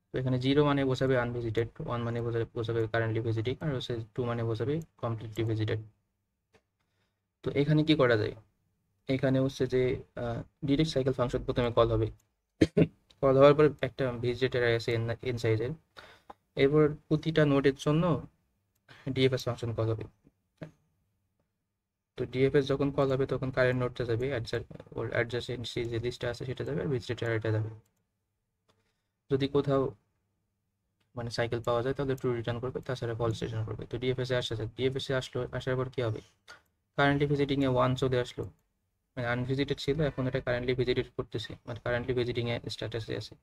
তো এখানে 0 মানে বোঝাবে আনভিজিটেড, 1 মানে বোঝাবে কারেন্টলি ভিজিটিং, আর হচ্ছে 2 মানে বোঝাবে কমপ্লিটলি ভিজিটেড। তো এখানে কি করা যায়, এখানে হচ্ছে যে ডিরেক্ট সাইকেল ফাংশন প্রথমে কল হবে, কল হওয়ার পর একটা ভিজিটেড অ্যারে আছে এন সাইজের, এরপর প্রতিটা নোডের জন্য ডিএফএস ফাংশন কল হবে। তো ডিএফএস যখন কল হবে তখন কারেন্ট নোডটা যাবে, ওর অ্যাডজাসেন্সি যে লিস্টটা আছে সেটা যাবে, আর ভিজিটেড অ্যারেটা যাবে। যদি কোথাও মানে সাইকেল পাওয়া যায় তাহলে ট্রু রিটার্ন করবে, তাছাড়া ফলস রিটার্ন করবে। তো ডিএফএস এ আসা যাক, ডিএফএস এ আসলো, আসার পর কি হবে, কারেন্টলি ভিজিটিং এ 1 চলে আসলো, মানে আনভিজিটেড ছিল এখন এটা কারেন্টলি ভিজিটেড করতেছে, মানে কারেন্টলি ভিজিটিং এ স্ট্যাটাসে আছে।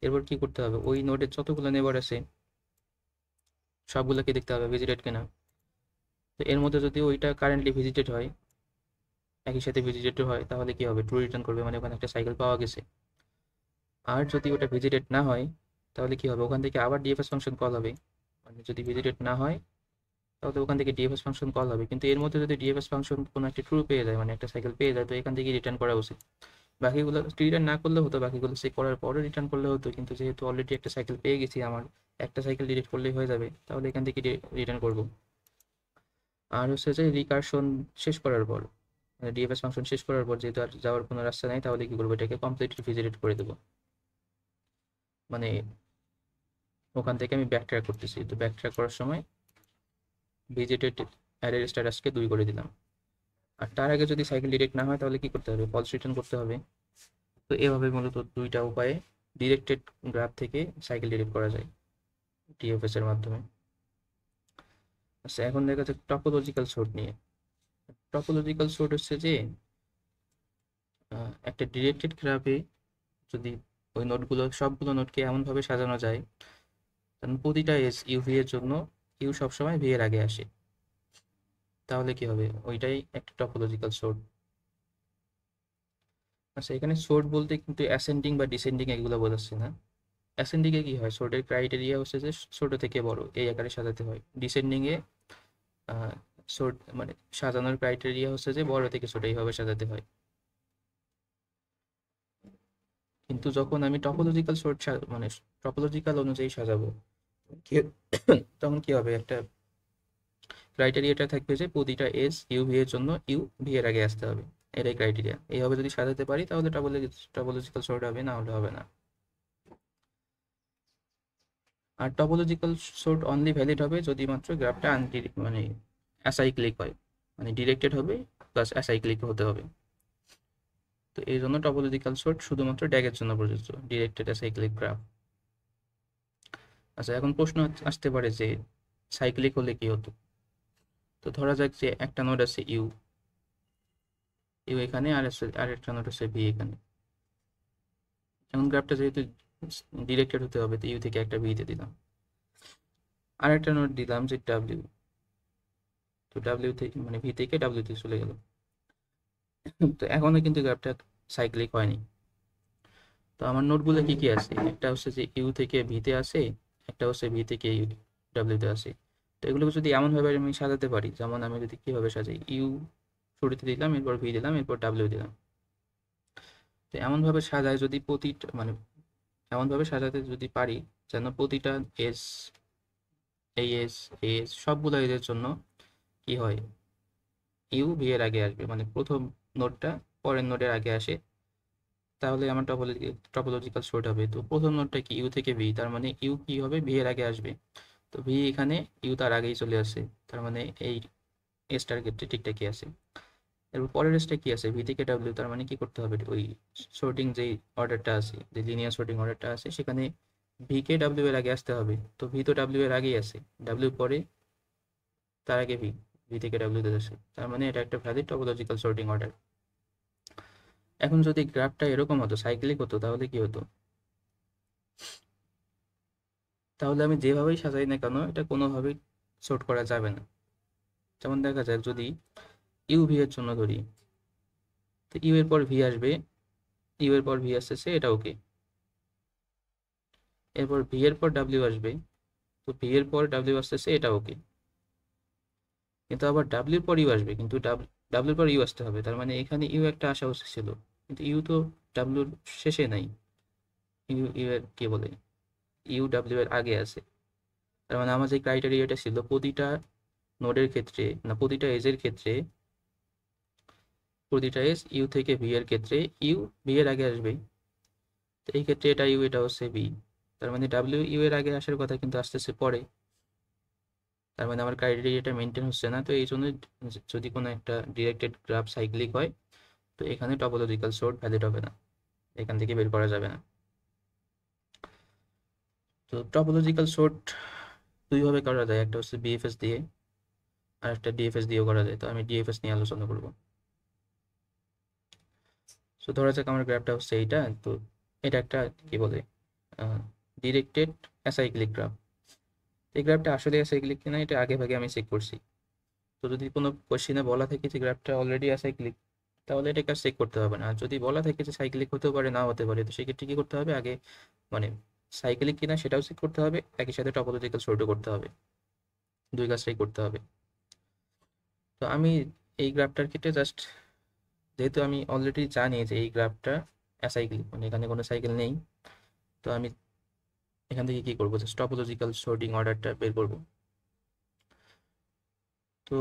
এরপর কি করতে হবে, ওই নোডের যতগুলো নেবার আছে সবগুলোকে দেখতে হবে ভিজিটেড কিনা। তো এর মধ্যে যদি ওইটা কারেন্টলি ভিজিটেড হয়, একই সাথে ভিজিটেড হয়, তাহলে কি হবে, ট্রু রিটার্ন করবে, মানে ওখানে একটা সাইকেল পাওয়া গেছে। আর যদি ওটা ভিজিটেড না হয় তাহলে কি হবে, ওখান থেকে আবার ডিএফএস ফাংশন কল হবে, মানে যদি ভিজিটেড না হয় তাহলে ওখান থেকে ডিএফএস ফাংশন কল হবে, কিন্তু এর মধ্যে যদি ডিএফএস ফাংশন কোনো একটা ট্রু পেয়ে যায়, মানে একটা সাইকেল পেয়ে যায়, তো এখান থেকে রিটার্ন করা উচিত। বাকিগুলো রিটার্ন না করলে হতো, বাকিগুলো চেক করার পরে রিটার্ন করলে হতো, কিন্তু যেহেতু অলরেডি একটা সাইকেল পেয়ে গেছি, আমার একটা সাইকেল ডিলিট করলেই হয়ে যাবে, তাহলে এখান থেকে রিটার্ন করব। আর হচ্ছে যে রিকারশন শেষ করার পর, ডিএফএস ফাংশন শেষ করার পর যেহেতু আর যাওয়ার কোনো রাস্তা নেই, তাহলে কি করবো, এটাকে কমপ্লিটলি ভিজিটেড করে দেবো। মানে ওখান থেকে আমি ব্যাক ট্র্যাক করতেছি, তো ব্যাক ট্র্যাক করার সময় ভিজিটেড অ্যারের স্ট্যাটাসকে 2 করে দিলাম। আর তার আগে যদি সাইকেল ডিরেক্ট না হয় তাহলে কি করতে হবে, ফলস রিটার্ন করতে হবে। তো এভাবে মূলত দুইটা উপায়ে ডিরেক্টেড গ্রাফ থেকে সাইকেল ডিরেক্ট করা যায় ডিএফএস এর মাধ্যমে। আচ্ছা, এখন দেখা যাক টপোলজিক্যাল সর্ট নিয়ে। টপোলজিক্যাল সর্ট হচ্ছে যে একটা ডিরেক্টেড গ্রাফে যদি ওই নোটগুলো সবগুলো নোটকে এমনভাবে সাজানো যায় কারণ প্রতিটা এস ইউভি এর জন্য ইউ সবসময় ভি এর আগে আসে, তাহলে কি হবে, ওইটাই একটা টপোলজিক্যাল সর্ট। আচ্ছা, এখানে সর্ট বলতে কিন্তু অ্যাসেন্ডিং বা ডিসেন্ডিং এগুলো বোঝাচ্ছে না। অ্যাসেন্ডিং এ কি হয়, সর্টের ক্রাইটেরিয়া হচ্ছে যে ছোট থেকে বড় এই আকারে সাজাতে হয়। ডিসেন্ডিং এ সর্ট মানে সাজানোর ক্রাইটেরিয়া হচ্ছে যে বড় থেকে ছোট এইভাবে সাজাতে হয়। কিন্তু যখন আমি টপোলজিক্যাল সর্ট মানে টপোলজিক্যাল অনুযায়ী সাজাবো কি- তখন কি হবে, একটা ক্রাইটেরিয়াটা থাকবে যে প্রতিটা এস ইউ ভি এর জন্য ইউ ভি এর আগে আসতে হবে, এটাই ক্রাইটেরিয়া। এইভাবে যদি সাজাতে পারি তাহলে টপোলজিক্যাল সর্ট হবে, না হলে হবে না। আর টপোলজিক্যাল সর্ট অনলি ভ্যালিড হবে যদি মাত্র গ্রাফটা মানে অ্যাসাইক্লিক হয়, মানে ডিরেক্টেড হবে প্লাস অ্যাসাইক্লিক হতে হবে। তো এই জন্য টপোলজিক্যাল সর্ট শুধুমাত্র ড্যাগের জন্য প্রযোজ্য, ডিরেক্টেড অ্যাসাইক্লিক গ্রাফ। আচ্ছা, এখন প্রশ্ন আসতে পারে যে সাইক্লিক হলে কি হতো। তো ধরা যাক যে একটা নোড আছে ইউ, ইউ এখানে, আর একটা নোড আছে ভি এখানে। এখন গ্রাফটা যেহেতু ডিরেক্টেড হতে হবে, তো ইউ থেকে একটা ভিতে দিলাম, আর একটা নোড দিলাম যে ডাব্লিউ, তো ডাব্লিউ থেকে মানে ভি থেকে ডাব্লিউ তে চলে গেল। তো এখনো কিন্তু গ্রাফটা সাইক্লিক হয়নি। তো আমার নোটগুলো কি আছে, একটা হচ্ছে যে ইউ থেকে ভিতে আসে, একটা হচ্ছে ভি থেকে ইউ ডাব্লিউ তে আসে। তো এগুলোকে যদি এমনভাবে আমি সাজাতে পারি, যেমন আমি যদি কীভাবে সাজাই, ইউ শুরুতে দিলাম, এরপর ভি দিলাম, এরপর ডাব্লিউ দিলাম। তো এমনভাবে সাজায় যদি প্রতিটা মানে এমনভাবে সাজাতে যদি পারি যেন প্রতিটা এস, এই এস, এস সবগুলো এজের জন্য কি হয়, ইউ ভি এর আগে আসবে, মানে প্রথম নোডটা পরের নোডের আগে আসে, তাহলে আমার টপোলজিক্যাল সর্ট হবে। তো প্রথম নোডটা কি, ইউ থেকে ভি, তার মানে ইউ কি হবে, ভি এর আগে আসবে। তো ভি এখানে, ইউ তার আগেই চলে আসে, তার মানে এই এসটার ক্ষেত্রে ঠিকঠাকই আছে। এরপর পরের এসটা কি আছে, ভি থেকে ডাব্লিউ, তার মানে কি করতে হবে, ওই সর্টিং যেই অর্ডারটা আছে, যে লিনিয়ার সর্টিং অর্ডারটা আছে, সেখানে ভি কে ডাব্লিউ এর আগে আসতে হবে। তো ভি তো ডাব্লিউ এর আগেই আছে, ডাব্লিউ পরে, তার আগে ভি, ভি থেকে ডাব্লিউ তে আসে, তার মানে এটা একটা ভ্যালিড টপোলজিক্যাল সর্টিং অর্ডার। এখন যদি গ্রাফটা এরকম হতো, সাইক্লিক হতো, তাহলে কি হতো, তাহলে আমি যেভাবেই সাজাই না কেন এটা কোনোভাবেই সর্ট করা যাবে না। যেমন দেখা যাক যদি ইউ ভি এর জন্য ধরি, তো ইউ এর পর ভি আসবে, ইউ এর পর ভি আসতেছে, এটা ওকে। এরপর ভি এর পর ডাব্লিউ আসবে, তো ভি এর পর ডাব্লিউ আসতেছে, এটা ওকে। কিন্তু আবার ডাব্লিউর পর ইউ আসবে, কিন্তু ডাব্লিউর পর ইউ আসতে হবে, তার মানে এখানে ইউ একটা আসা উচিত ছিল, কিন্তু ইউ তো ডাব্লিউর শেষে নাই, ইউ ইউ এর কি বলে, ইউ ডাব্লিউ এর আগে আছে। তার মানে আমার যে ক্রাইটেরিয়াটা ছিল প্রতিটা নোডের ক্ষেত্রে, না প্রতিটা এজের ক্ষেত্রে, প্রতিটা এজ ইউ থেকে ভি এর ক্ষেত্রে ইউ ভি এর আগে আসবে। তো এই ক্ষেত্রে এটা ইউ, এটা হচ্ছে ভি, তার মানে ডাব্লিউ ইউ এর আগে আসার কথা, কিন্তু আসতেছে পরে, তার মানে আমার ক্রাইটেরিয়াটা মেনটেন হচ্ছে না। তো এই জন্য যদি কোনো একটা ডিরেক্টেড গ্রাফ সাইক্লিক হয়, তো এখানে টপোলজিক্যাল সর্ট ভ্যালিড হবে না, এখান থেকে বের করা যাবে না। তো টপোলজিক্যাল সর্ট দুইভাবে করা যায়, একটা হচ্ছে বিএফএস দিয়ে, আর একটা ডিএফএস দিয়েও করা যায়। তো আমি ডিএফএস নিয়ে আলোচনা করব। তো ধরা যাক আমার গ্রাফটা হচ্ছে এইটা, তো এটা একটা কি বলে, ডিরেক্টেড অ্যাসাইক্লিক গ্রাফ। এই গ্রাফটা আসলে অ্যাসাইক্লিক কিনা এটা আগে ভাগে আমি চেক করছি। তো যদি কোনো কোশ্চেনে বলা থাকে যে গ্রাফটা অলরেডি অ্যাসাইক্লিক, তাহলে এটাকে আর চেক করতে হবে না। আর যদি বলা থাকে যে সাইক্লিক হতেও পারে, না হতে পারে, তো সেক্ষেত্রে কি করতে হবে, আগে মানে সাইক্লিক কিনা সেটাও চেক করতে হবে, একই সাথে টপোলজিক্যাল সর্টও করতে হবে, দুই কাজটাই করতে হবে। তো আমি এই গ্রাফটার ক্ষেত্রে জাস্ট, যেহেতু আমি অলরেডি জানি যে এই গ্রাফটা অ্যাসাইক্লিক, মানে এখানে কোনো সাইকেল নেই, তো আমি এখান থেকে কি করবো, জাস্ট টপোলজিক্যাল সর্টিং অর্ডারটা বের করব। তো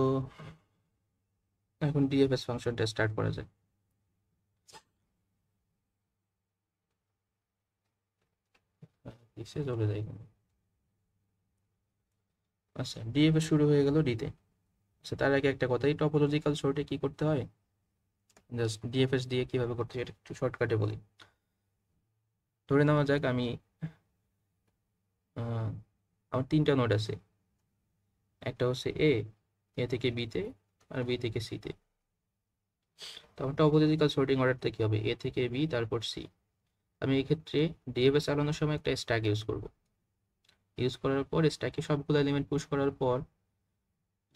এখন ডিএফএস ফাংশনটা স্টার্ট করা যায়। কিসে চলে যায় এখানে, আচ্ছা ডিএফএস শুরু হয়ে গেল ডিতে। আচ্ছা তার আগে একটা কথা, এই টপোলজিক্যাল সর্টে কি করতে হয়, জাস্ট ডিএফএস দিয়ে কিভাবে করতে হয় এটা একটু শর্টকাটে বলি। ধরে নেওয়া যাক আমি আমার তিনটা নোড আছে, একটা হচ্ছে এ, এ থেকে বিতে, আর বি থেকে সিতে। তখন টপোলজিক্যাল সর্টিং অর্ডারটা কি হবে, এ থেকে বি তারপর সি। আমি এক্ষেত্রে ডিএফএস চালানোর সময় একটা স্ট্যাক ইউজ করব। ইউজ করার পর স্ট্যাকে সবগুলো এলিমেন্ট পুশ করার পর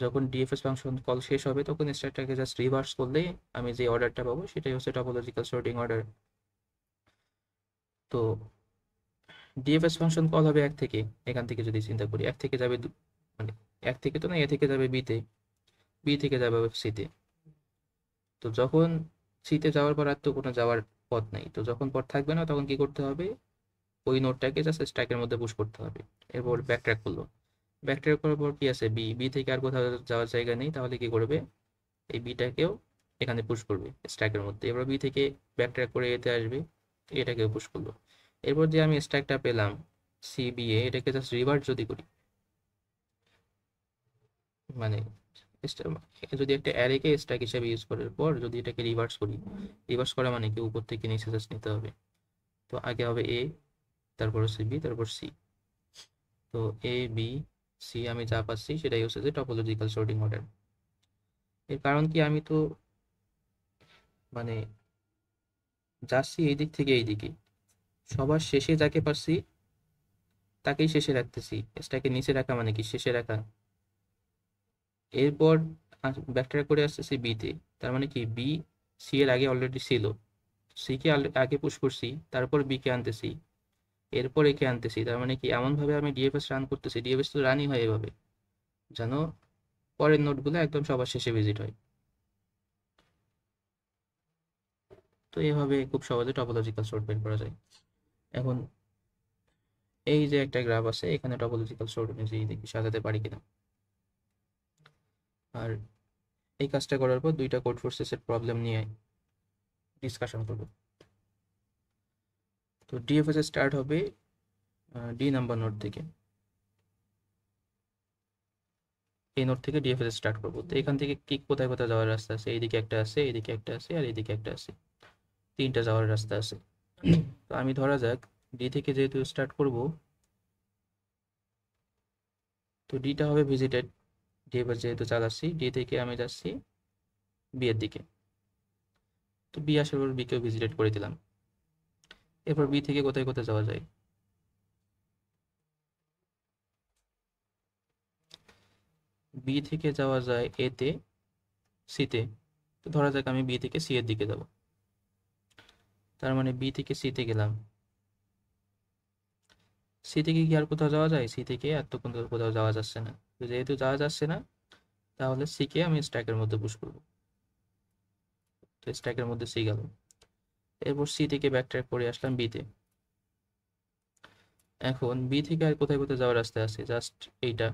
যখন ডিএফএস ফাংশন কল শেষ হবে, তখন স্ট্যাকটাকে জাস্ট রিভার্স করলেই আমি যে অর্ডারটা পাবো সেটাই হচ্ছে টপোলজিক্যাল সর্টিং অর্ডার। তো ডিএফএস ফাংশন কল হবে এক থেকে, এখান থেকে যদি চিন্তা করি, এক থেকে যাবে মানে এক থেকে তো না, এ থেকে যাবে বিতে, বি থেকে যাবে সিতে। তো যখন সিতে যাওয়ার পর আর তো কোনো যাওয়ার পথ নাই, তো যখন পথ থাকবে না তখন কি করতে হবে, ওই নোটটাকে জাস্ট স্ট্যাকের মধ্যে পুশ করতে হবে। এরপর ব্যাকট্র্যাক করলো, ব্যাকট্র্যাক করার পর কি আছে, বি, বি থেকে আর কোথাও যাওয়ার জায়গা নেই, তাহলে কি করবে, এই বিটাকেও এখানে পুশ করবে স্ট্যাকের মধ্যে। এবার বি থেকে ব্যাকট্র্যাক করে এতে আসবে, এটাকেও পুশ করলো। এরপর যে আমি স্ট্যাকটা পেলাম সি বি এ, এটাকে জাস্ট রিভার্ট যদি করি, মানে যদি একটা অ্যারেকে স্ট্যাক হিসেবে ইউজ করার পর যদি এটাকে রিভার্স করি, রিভার্স করা মানে কি উপর থেকে নিচে জাস্ট নিতে হবে। তো আগে হবে এ, তারপর হচ্ছে বি, তারপর সি। তো এ বি সি আমি যা পাচ্ছি সেটাই হচ্ছে যে টপোলজিক্যাল সর্টিং অর্ডার। এর কারণ কি, আমি তো মানে যাচ্ছি এই দিক থেকে এই দিকে, সবার শেষে যাকে পাচ্ছি তাকেই শেষে রাখতেছি। স্ট্যাকে নিচে রাখা মানে কি, শেষে রাখা। এরপর ব্যাকট্র্যাক করে আসতেছি বিতে, তার মানে কি বি সি এর আগে অলরেডি ছিল, সি কে আগে পুশ করছি, তারপর বি কে আনতেছি, এরপর একে আনতেছি। তার মানে কি এমন ভাবে আমি ডিএফএস রান করতেছি, ডিএফএস তো রানই হয় এভাবে, যেন পরের নোটগুলো একদম সবার শেষে ভিজিট হয়। তো এইভাবে খুব সহজে টপোলজিক্যাল সর্ট বের করা যায়। এখন এই যে একটা গ্রাফ আছে, এখানে টপোলজিক্যাল সর্ট অনুযায়ী দেখি সাজাতে পারি কিনা। আর এই কাজটা করার পর দুইটা কোড ফোর্সেসের প্রবলেম নিয়ে ডিসকাশন করব। তো ডিএফএস স্টার্ট হবে ডি নাম্বার নোড থেকে। এই নোড থেকে ডিএফএস স্টার্ট করবো। তো এখান থেকে কি কোথায় কোথায় যাওয়ার রাস্তা আছে? এইদিকে একটা আছে, এইদিকে একটা আছে, আর এইদিকে একটা আছে, তিনটা যাওয়ার রাস্তা আছে। তো আমি ধরা যাক ডি থেকে যেহেতু স্টার্ট করব, তো ডিটা হবে ভিজিটেড। ডিএফএস যেহেতু চালাচ্ছি, ডি থেকে আমি যাচ্ছি বি এর দিকে। তো বি আসার পর বিকেও ভিজিটেড করে দিলাম। এরপর বি থেকে কোথায় কোথায় যাওয়া যায়? বি থেকে যাওয়া যায় এতে, সিতে। তো ধরা যাক আমি বি থেকে সি এর দিকে যাব। তার মানে বি থেকে সিতে গেলাম। সি থেকে কি আর কোথাও যাওয়া যায়? সি থেকে আর তো কোথাও যাওয়া যাচ্ছে না। তো যেহেতু যাওয়া যাচ্ছে না, তাহলে সি কে আমি স্ট্যাকের মধ্যে পুশ করব। তো স্ট্যাকের মধ্যে সি গেল। এরপর সি থেকে ব্যাকট্র্যাক করে আসলাম বিতে। এখন বি থেকে আর কোথায় কোথায় যাওয়ার রাস্তা আছে? জাস্ট এইটা,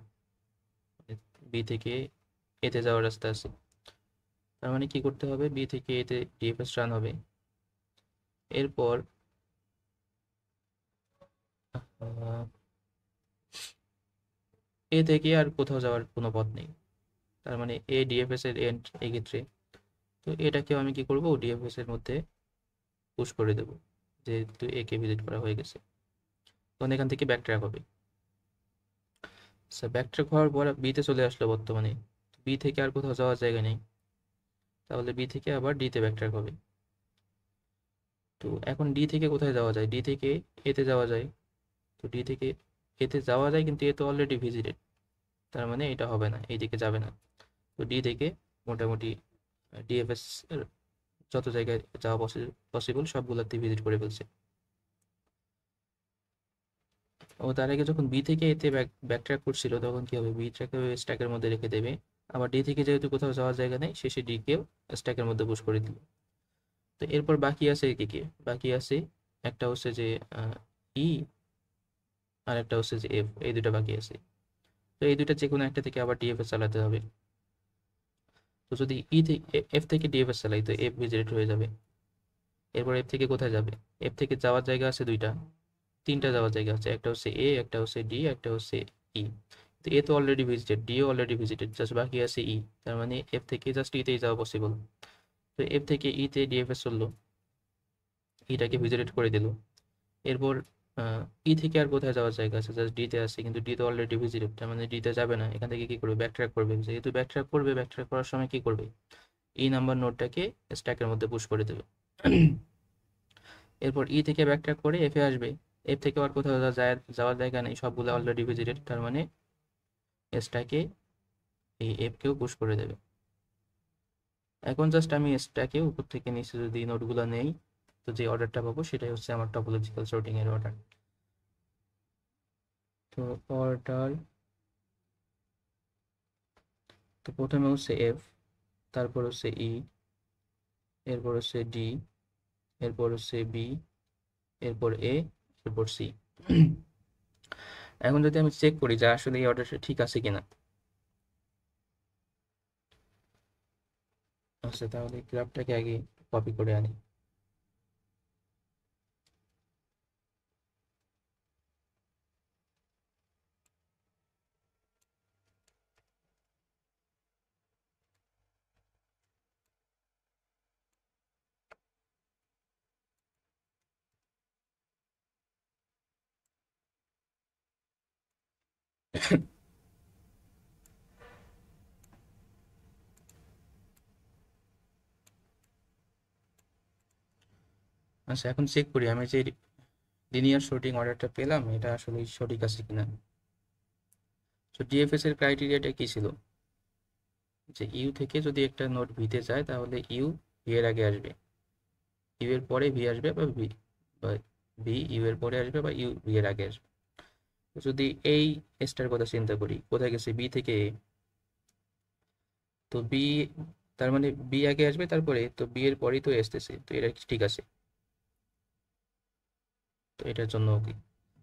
বি থেকে এতে যাওয়ার রাস্তা আছে। তার মানে কি করতে হবে? বি থেকে এতে ডিএফএস রান হবে। এরপর এ থেকে আর কোথাও যাওয়ার কোনো পথ নেই। তার মানে এ ডিএফএস এর এন্ড এই ক্ষেত্রে। তো এটাকেও আমি কি করব? ডিএফএস এর মধ্যে পুশ করে দেব, যেহেতু এ কে ভিজিট করা হয়ে গেছে। তখন এখান থেকে ব্যাকট্র্যাক হবে। আচ্ছা, ব্যাকট্র্যাক হওয়ার পর বিতে চলে আসলো বর্তমানে। বি থেকে আর কোথাও যাওয়ার জায়গা নেই, তাহলে বি থেকে আবার ডিতে ব্যাকট্র্যাক হবে। তো এখন ডি থেকে কোথায় যাওয়া যায়? ডি থেকে এতে যাওয়া যায়। তো ডি থেকে এতে যাওয়া যায়, কিন্তু এ তো অলরেডি ভিজিটেড। তার মানে এটা হবে না, এইদিকে যাবে না। তো ডি থেকে মোটামুটি ডিএফএস এর যত জায়গায় যাওয়া পসিবল সবগুলোতে ভিজিট করে ফেলছে। ও তার আগে যখন বি থেকে এতে ব্যাকট্র্যাক করছিল, তখন কি হবে? বি ট্র্যাকে স্ট্যাকের মধ্যে রেখে দেবে। আবার ডি থেকে যেহেতু কোথাও যাওয়ার জায়গা নেই, শেষে ডি কেও স্ট্যাকের মধ্যে পুশ করে দিল। তো এরপর বাকি আছে কি কি? বাকি আছে একটা হচ্ছে যে ই, আর একটা হচ্ছে যে এফ। এই দুটো বাকি আছে। তো এই দুইটা যে কোনো একটা থেকে আবার ডিএফএস চালাতে হবে। তো যদি ই থেকে এফ থেকে ডিএফএস চালাই, তো এফ ভিজিট হয়ে যাবে। এরপর এফ থেকে কোথায় যাবে? এফ থেকে যাওয়ার জায়গা আছে দুইটা, তিনটা যাওয়ার জায়গা আছে। একটা হচ্ছে এ, একটা হচ্ছে ডি, একটা হচ্ছে ই। তো এ তো অলরেডি ভিজিটেড, ডিও অলরেডি ভিজিটেড, জাস্ট বাকি আছে ই। তার মানে এফ থেকে জাস্ট ইতেই যাওয়া পসিবল। তো এফ থেকে ইতে ডিএফএস চললো, ইটাকে ভিজিটেড করে দিল। এরপর ই থেকে আর কোথায় যাওয়ার জায়গা আছে? জাস্ট ডিতে আছে, কিন্তু ডি তো অলরেডি ভিজিটেড। তার মানে ডিতে যাবে না। এখান থেকে কি করবে? ব্যাকট্র্যাক করবে। যেহেতু ব্যাকট্র্যাক করবে, ব্যাকট্র্যাক করার সময় কি করবে? ই নাম্বার নোডটাকে স্ট্যাকের মধ্যে পুশ করে দেবে। এরপর ই থেকে ব্যাকট্র্যাক করে এফে আসবে। এফ থেকে আর কোথাও যাওয়ার জায়গা নেই, সবগুলো অলরেডি ভিজিটেড। তার মানে স্ট্যাকে এই এফ কেও পুশ করে দেবে। এখন জাস্ট আমি স্ট্যাকে উপর থেকে নিচে যদি নোটগুলো নেই, তো যে অর্ডারটা পাবো সেটাই হচ্ছে আমার টপোলজিক্যাল সর্টিং এর অর্ডার। তো অর্ডার, তো প্রথমে হচ্ছে এফ, তারপর হচ্ছে ই, এরপর হচ্ছে ডি, এরপর হচ্ছে বি, এরপর এ, এরপর সি। এখন যদি আমি চেক করি যে আসলে এই অর্ডারটা ঠিক আছে কিনা। আচ্ছা, তাহলে গ্রাফটাকে আগে কপি করে আনি। আচ্ছা, এখন চেক করি আমি যে লিনিয়ার সর্টিং অর্ডারটা পেলাম, এটা আসলে সঠিক আছে কিনা। তো ডিএফএস এর ক্রাইটেরিয়াটা কি ছিল? যে ইউ থেকে যদি একটা নোট ভিতে যায়, তাহলে ইউ ভি এর আগে আসবে, ইউ এর পরে ভি আসবে, বা ভি ইউ এর পরে আসবে, বা ইউ ভি এর আগে আসবে। যদি এই এসটার কথা চিন্তা করি, কোথায় গেছে, বি থেকে এ, তো বি, তার মানে বি আগে আসবে তারপরে, তো বি এর পরেই তো আসতেছে, তো এটা ঠিক আছে, তো এটার জন্য ওকে।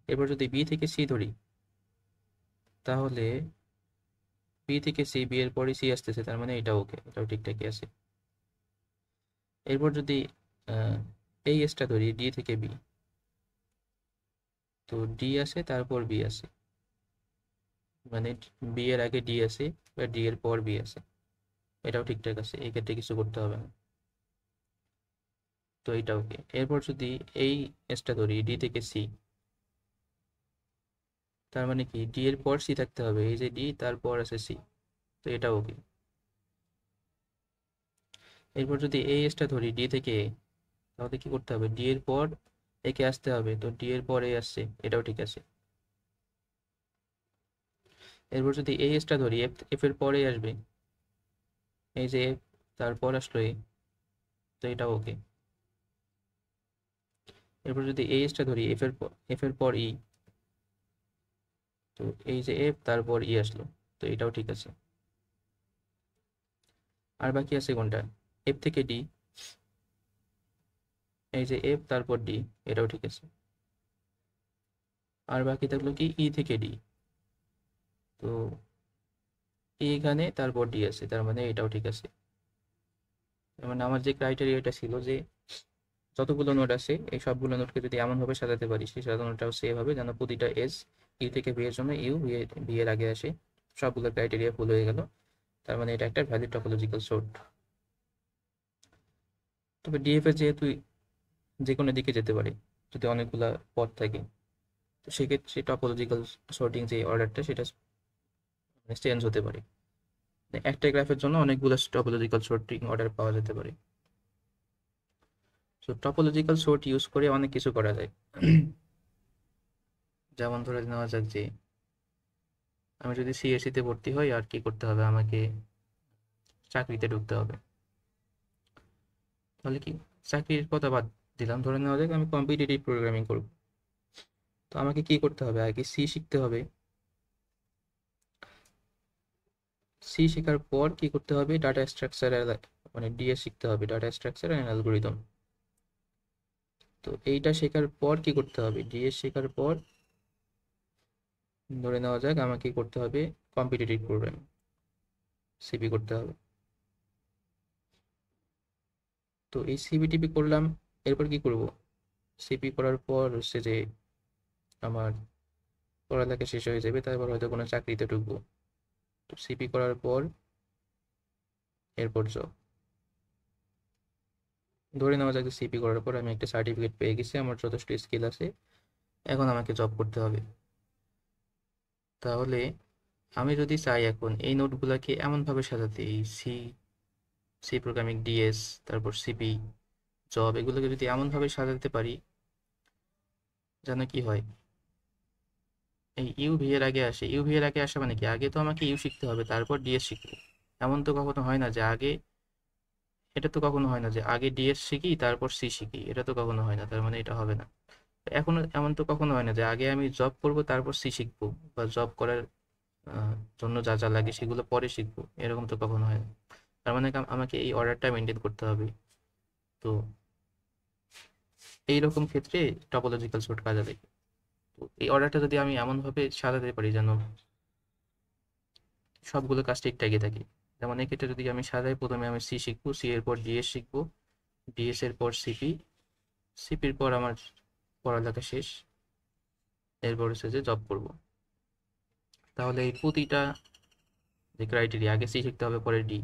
এরপর যদি বি থেকে সি ধরি, তাহলে বি থেকে সি, বি এর পরে সি আসতেছে, তার মানে এটা ওকে, এটাও ঠিকঠাকই আছে। এরপর যদি এই এসটা ধরি, ডি থেকে বি, তো ডি আসে তারপর বি আসে, মানে বি এর আগে ডি আসে বা ডি এর পর বি আসে, এটাও ঠিকঠাক আছে, এই ক্ষেত্রে কিছু করতে হবে না, তো এইটা ওকে। এরপর যদি এই এসটা ধরি, ডি থেকে সি, তার মানে কি ডি এর পর সি থাকতে হবে, এই যে ডি তারপর আছে সি, তো এটা ওকে। এরপর যদি এই এসটা ধরি, ডি থেকে এ, তাহলে কি করতে হবে, ডি এর পর একে আসতে হবে, তো ডি এর পর এ আসছে, এটাও ঠিক আছে। এরপর যদি এই এসটা ধরি, এফ এফ এর পরে আসবে, এই যে এফ তারপর আসলো এ, তো এটা ওকে। এরপর যদি এই এসটা ধরি, এফ এর পর ই, তো এই যে এফ তারপর ই আসলো, তো এটাও ঠিক আছে। আর বাকি আছে কোনটা, এফ থেকে ডি, এই যে এফ তারপর ডি, এটাও ঠিক আছে। আর বাকি থাকলো কি ই থেকে ডি, তো এখানে তারপর ডি আছে, তার মানে এটাও ঠিক আছে। তার মানে আমার যে ক্রাইটেরিয়াটা ছিল যে যতগুলো নোট আছে এই সবগুলো নোটকে যদি এমনভাবে সাজাতে পারি, সেই সাজানোটাও সেভ হবে, যেন প্রতিটা এস ইউ থেকে বি এর জন্য ইউ বি এর আগে আসে, সবগুলো ক্রাইটেরিয়া ফুল হয়ে গেল, তার মানে এটা একটা ভ্যালিড টপোলজিক্যাল সর্ট। তবে ডিএফ এর যেহেতু যে কোনো দিকে যেতে পারে, যদি অনেকগুলা পথ থাকে, তো সেক্ষেত্রে টপোলজিক্যাল সর্টিং যে অর্ডারটা সেটা চেঞ্জ হতে পারে, মানে একটা গ্রাফের জন্য অনেকগুলো টপোলজিক্যাল সর্টিং অর্ডার পাওয়া যেতে পারে। তো টপোলজিক্যাল সর্ট ইউজ করে অনেক কিছু করা যায়। যেমন ধরে নেওয়া যাক যে আমি যদি সিএসসি তে ভর্তি হই, আর কি করতে হবে, আমাকে চাকরিতে ঢুকতে হবে, তাহলে কি, চাকরির কথা বাদ দিলাম, ধরে নেওয়া যাক আমি কম্পিটিটিভ প্রোগ্রামিং করব, তো আমাকে কি করতে হবে, আগে সি শিখতে হবে, সি শেখার পর কি করতে হবে, ডাটা স্ট্রাকচার, মানে ডিএস শিখতে হবে, ডাটা স্ট্রাকচার অ্যান্ড অ্যালগোরিদম। তো এইটা শেখার পর কি করতে হবে, ডিএস শেখার পর ধরে নেওয়া যাক আমাকে করতে হবে কম্পিটিটিভ প্রোগ্রামিং, সিপি করতে হবে। তো এই সিবিটিপি করলাম, এরপর কি করব, সিপি করার পর হচ্ছে যে আমার পড়ালেখা শেষ হয়ে যাবে, তারপর হয়তো কোনো চাকরিতে ঢুকবো। তো সিপি করার পর এরপর জব, ধরে নেওয়া যাক সিপি করার পর আমি একটা সার্টিফিকেট পেয়ে গেছি, আমার যথেষ্ট স্কিল আছে, এখন আমাকে জব করতে হবে। তাহলে আমি যদি চাই এখন এই নোটগুলোকে এমনভাবে সাজাতে, এই সি সি প্রোগ্রামিং, ডিএস, তারপর সিপি, জব, এগুলোকে যদি এমনভাবে সাজাতে পারি যেন কি হয়, এই ইউ ভি এর আগে আসে, ইউ ভি এর আগে আসা মানে কি, আগে তো আমাকে ইউ শিখতে হবে তারপর ডিএস শিখবো, এমন তো কখনো হয় না যে আগে, এটা তো কখনো হয় না যে আগে ডিএস শিখি তারপর সি শিখি, এটা তো কখনো হয় না, তার মানে এটা হবে না। এখনো এমন তো কখনো হয় না যে আগে আমি জব করব তারপর সি শিখবো, বা জব করার জন্য যা যা লাগে সেগুলো পরে শিখবো, এরকম তো কখনো হয় না। তার মানে আমাকে এই অর্ডারটা মেনটেন করতে হবে। তো এইরকম ক্ষেত্রে টপোলজিক্যাল সর্ট কাজে লাগে। তো এই অর্ডারটা যদি আমি এমন ভাবে সাজাতে পারি যেন সবগুলো কাজ ঠিকঠাকই থাকে, যেমন এক্ষেত্রে যদি আমি সাজাই, প্রথমে আমি সি শিখবো, সি এর পর ডিএস শিখবো, ডিএস এর পর সিপি, সিপির পর আমার পড়ালেখা শেষ, এরপর হচ্ছে যে জব করব। তাহলে এই প্রতিটা যে ক্রাইটেরিয়া, আগে সি শিখতে হবে পরে ডি,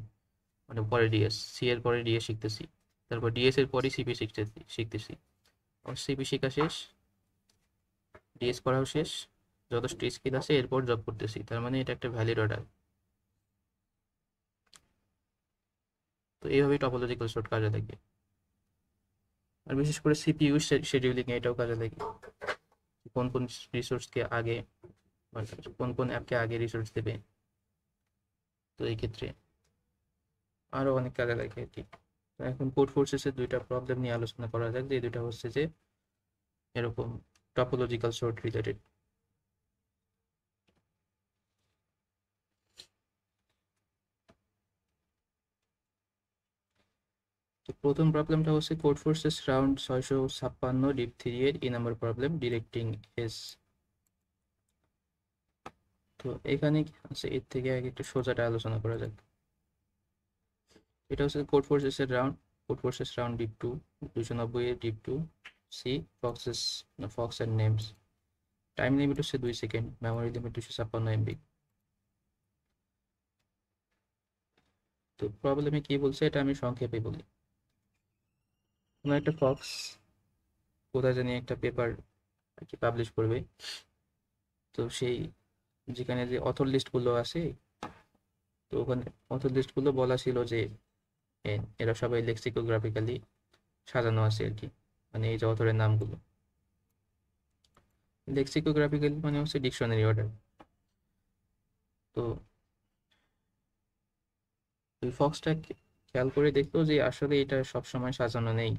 মানে পরে ডিএস, সি এর পরে ডিএস শিখতেছি, তারপর ডিএস এর পরে সিপি শিখতেছি, সিপি শেখা শেষ, ডিএস করাও শেষ, যথেষ্ট স্কিল আছে, এরপর জব করতেছি, তার মানে এটা একটা ভ্যালিড অর্ডার। তো এইভাবেই টপোলজিক্যাল সর্ট কাজে লাগে। আর বিশেষ করে সিপিইউ শিডিউলিং এটাও কাজে লাগে, কোন কোন রিসোর্সকে আগে, মানে কোন কোন অ্যাপকে আগে রিসোর্স দেবে, তো এই ক্ষেত্রে আরো অনেক কাজে লাগে আর কি। তো এখন কোড ফোর্সেসের দুইটা প্রবলেম নিয়ে আলোচনা করা যাক, যে এই দুইটা হচ্ছে যে এরকম টপোলজিক্যাল সর্ট রিলেটেড। তো প্রথম প্রবলেমটা হচ্ছে কোড ফোর্সেস রাউন্ড 656 ডিপ 3 এর নাম্বার প্রবলেম ডিরেক্টিং এস। তো এখানে আছে, এর থেকে আগে একটু সোজাটা আলোচনা করা যাক। এটা হচ্ছে কোড ফোর্সেস রাউন্ড ডিপ 2 290 এর div 2 C fox and names. Time limit হচ্ছে 2 সেকেন্ড, মেমোরি লিমিট 256 এমবি। তো প্রবলেমে কি বলছে এটা আমি সংক্ষেপে বলি। কোনো একটা ফক্স কোথায় জানি একটা পেপার আর কি পাবলিশ করবে। তো সেই যেখানে যে অথর লিস্টগুলো আছে, তো ওখানে অথর লিস্টগুলো বলা ছিল যে এরা সবাই লেক্সিকোগ্রাফিক্যালি সাজানো আছে আর কি, মানে এই যে অথরের নামগুলো লেক্সিকোগ্রাফিক্যালি মানে হচ্ছে ডিকশনারি অর্ডার। তো ওই ফক্সটা খেয়াল করে দেখতো যে আসলে এটা সবসময় সাজানো নেই,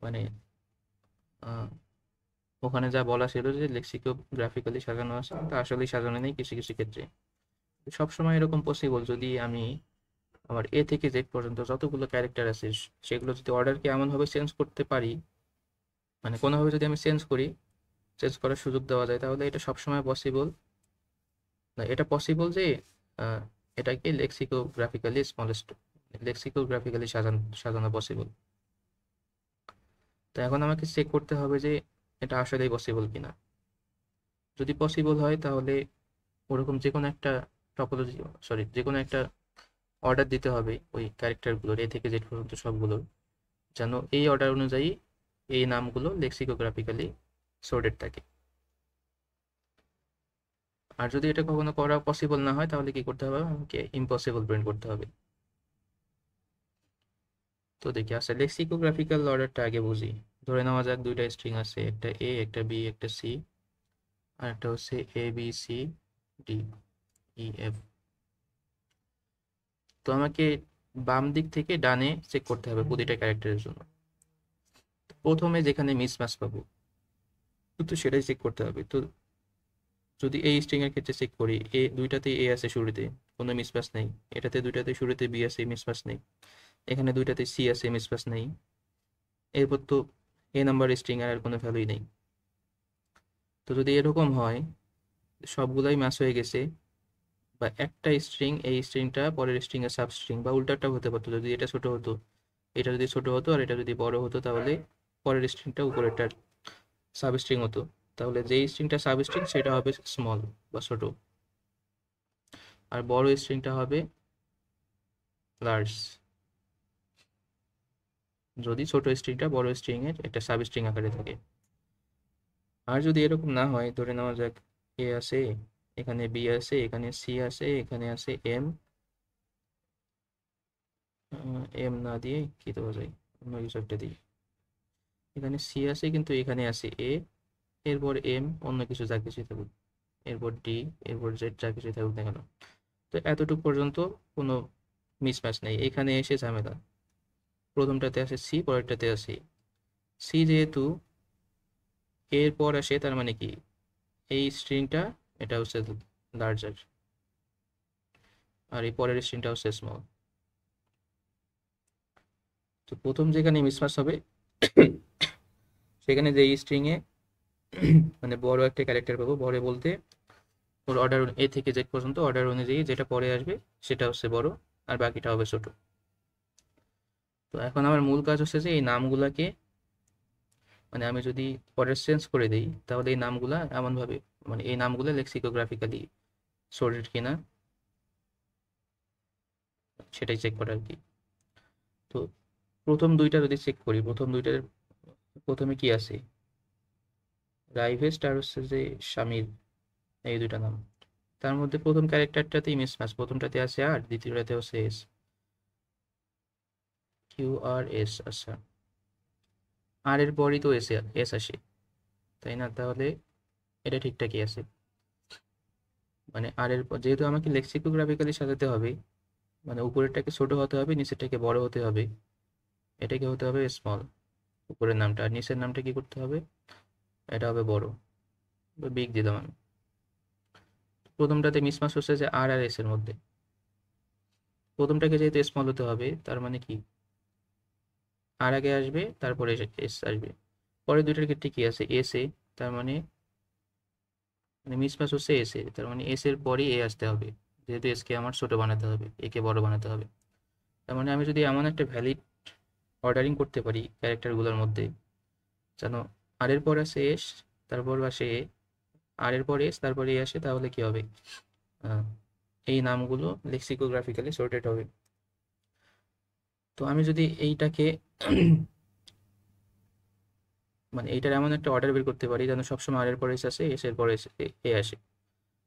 মানে ওখানে যা বলা ছিল যে লেক্সিকোগ্রাফিক্যালি সাজানো আছে তা আসলেই সাজানো নেই কিছু কিছু ক্ষেত্রে। সবসময় এরকম পসিবল যদি আমি আমার এ থেকে জেড পর্যন্ত যতগুলো ক্যারেক্টার আছে সেগুলো যদি অর্ডারকে এমনভাবে চেঞ্জ করতে পারি, মানে কোনোভাবে যদি আমি চেঞ্জ করার সুযোগ দেওয়া যায়, তাহলে এটা সবসময় পসিবল না। এটা পসিবল যে আহ, এটাকে লেক্সিকোগ্রাফিক্যালি সাজানো পসিবল। তো এখন আমাকে চেক করতে হবে যে এটা আসলেই পসিবল কিনা। যদি পসিবল হয় তাহলে ওরকম যে কোনো একটা টপোলজি, সরি, যে কোনো একটা অর্ডার দিতে হবে ওই ক্যারেক্টারগুলোর এ থেকে জেড পর্যন্ত সবগুলোর, যেন এই অর্ডার অনুযায়ী এই নামগুলো লেক্সিকোগ্রাফিক্যালি সর্টেড থাকে। আর যদি এটা কখনো করা পসিবল না হয় তাহলে কি করতে হবে, আমাকে ইম্পসিবল প্রিন্ট করতে হবে। তো দেখি আচ্ছা লেক্সিকোগ্রাফিক্যাল অর্ডারটা আগে বুঝি। ধরে নেওয়া যাক দুইটা স্ট্রিং আছে, একটা এ একটা বি একটা সি, আর একটা হচ্ছে A B C D E F. তো আমাকে বাম দিক থেকে ডানে চেক করতে হবে প্রতিটা ক্যারেক্টারের জন্য। প্রথমে যেখানে মিসম্যাচ পাবো তো সেটাই চেক করতে হবে। তো যদি এই স্ট্রিং এর ক্ষেত্রে চেক করি, এ দুইটাতেই এ আছে শুরুতে, কোনো মিসম্যাচ নেই। এটাতে দুইটাতে শুরুতে বি আছে, মিসম্যাচ নেই। এখানে দুইটাতে সি আছে, মিসম্যাচ নেই। এরপর তো এ নাম্বার স্ট্রিং এর আর কোনো ভ্যালুই নেই। তো যদি এরকম হয় সবগুলাই ম্যাচ হয়ে গেছে, বা একটা স্ট্রিং এই স্ট্রিংটা পরের স্ট্রিং এর সাবস্ট্রিং, বা উল্টাটাও হতে পারতো, যদি এটা ছোট হতো, এটা যদি ছোট হতো আর এটা যদি বড় হতো, তাহলে পরের স্ট্রিংটা উপরেরটার সাবস্ট্রিং হতো। তাহলে যেই স্ট্রিংটা সাবস্ট্রিং সেটা হবে স্মল বা ছোট, আর বড় স্ট্রিংটা হবে লার্জ, যদি ছোট স্ট্রিংটা বড় স্ট্রিং এর একটা সাবস্ট্রিং আকারে থাকে। আর যদি এরকম না হয়, ধরে নেওয়া যাক এ আছে, এখানে বি আছে, এখানে সি আছে, এখানে আছে এম, এম না দিয়ে কি দেওয়া যায়, অন্য কিছু একটা দিই। এখানে সি আছে কিন্তু এখানে আছে এ, এরপর এম, অন্য কিছু যা কিছু থাকুক, এরপর ডি, এরপর জেড, যা কিছু থাকুক না কেন। তো এতটুকু পর্যন্ত কোনো মিসম্যাচ নেই, এখানে এসে ঝামেলা। প্রথমটাতে আছে সি, পরেরটাতে আছে সি, যেহেতু এর পর আসে তার মানে কি এই স্ট্রিংটা এটা হচ্ছে লার্জার, আর এই পরের স্ট্রিংটা হচ্ছে স্মল। তো প্রথম যেখানে মিসম্যাচ হবে সেখানে যে স্ট্রিং এ মানে বড় একটা ক্যারেক্টার পাবো, বড় বলতে ওর অর্ডার এ থেকে জেড পর্যন্ত অর্ডার অনুযায়ী যেটা পরে আসবে সেটা হচ্ছে বড়, আর বাকিটা হবে ছোট। তো এখন আমার মূল কাজ হচ্ছে যে এই নামগুলাকে, মানে আমি যদি পরের চেঞ্জ করে দিই তাহলে এই নামগুলা এমনভাবে, মানে এই নামগুলো লেক্সিকোগ্রাফিক্যালি সর্টেড কিনা সেটাই চেক করা আর কি। তো প্রথম দুইটা যদি চেক করি, প্রথম দুইটার প্রথমে কি আছে, রাইভেস্ট আর হচ্ছে যে স্বামীর, এই দুইটা নাম। তার মধ্যে প্রথম ক্যারেক্টারটাতেই মিসম্যাচ, প্রথমটাতে আছে আর, দ্বিতীয়টাতে হচ্ছে এস, কিউ আর এস। আচ্ছা, আর এর পরই তো এস এস আসে, তাই না? তাহলে এটা ঠিকঠাকই আছে। মানে আর এর যেহেতু আমাকে লেক্সিকোগ্রাফিক্যালি সাজাতে হবে, মানে উপরেরটাকে ছোট হতে হবে, নিচেরটাকে বড় হতে হবে, এটাকে হতে হবে স্মল উপরের নামটা, আর নিচের নামটা কি করতে হবে, এটা হবে বড়, বিগ দিলাম আমি। প্রথমটাতে মিসম্যাচ হচ্ছে যে আর আর এস এর মধ্যে, প্রথমটাকে যেহেতু স্মল হতে হবে, তার মানে কি আর আগে আসবে, তারপরে এস আসবে। পরে দুইটার ক্ষেত্রে কি আছে, এস এ, তার মানে মিসম্যাচ হচ্ছে এস এ, তার মানে এস এর পরই এ আসতে হবে, যেহেতু এস কে আমার ছোট বানাতে হবে, এ কে বড় বানাতে হবে। তার মানে আমি যদি এমন একটা ভ্যালিড অর্ডারিং করতে পারি ক্যারেক্টারগুলোর মধ্যে, যেন আর এর পর আসে এস, তারপর আসে এ, আর এর পর এস, তারপরে এ আসে, তাহলে কি হবে, আহ, এই নামগুলো লেক্সিকোগ্রাফিক্যালি সর্টেড হবে। তো আমি যদি এইটাকে মানে এইটার এমন একটা অর্ডার বের করতে পারি যেন সবসময় আর এর পরে এস আসে, এস এর পরে এ আসে।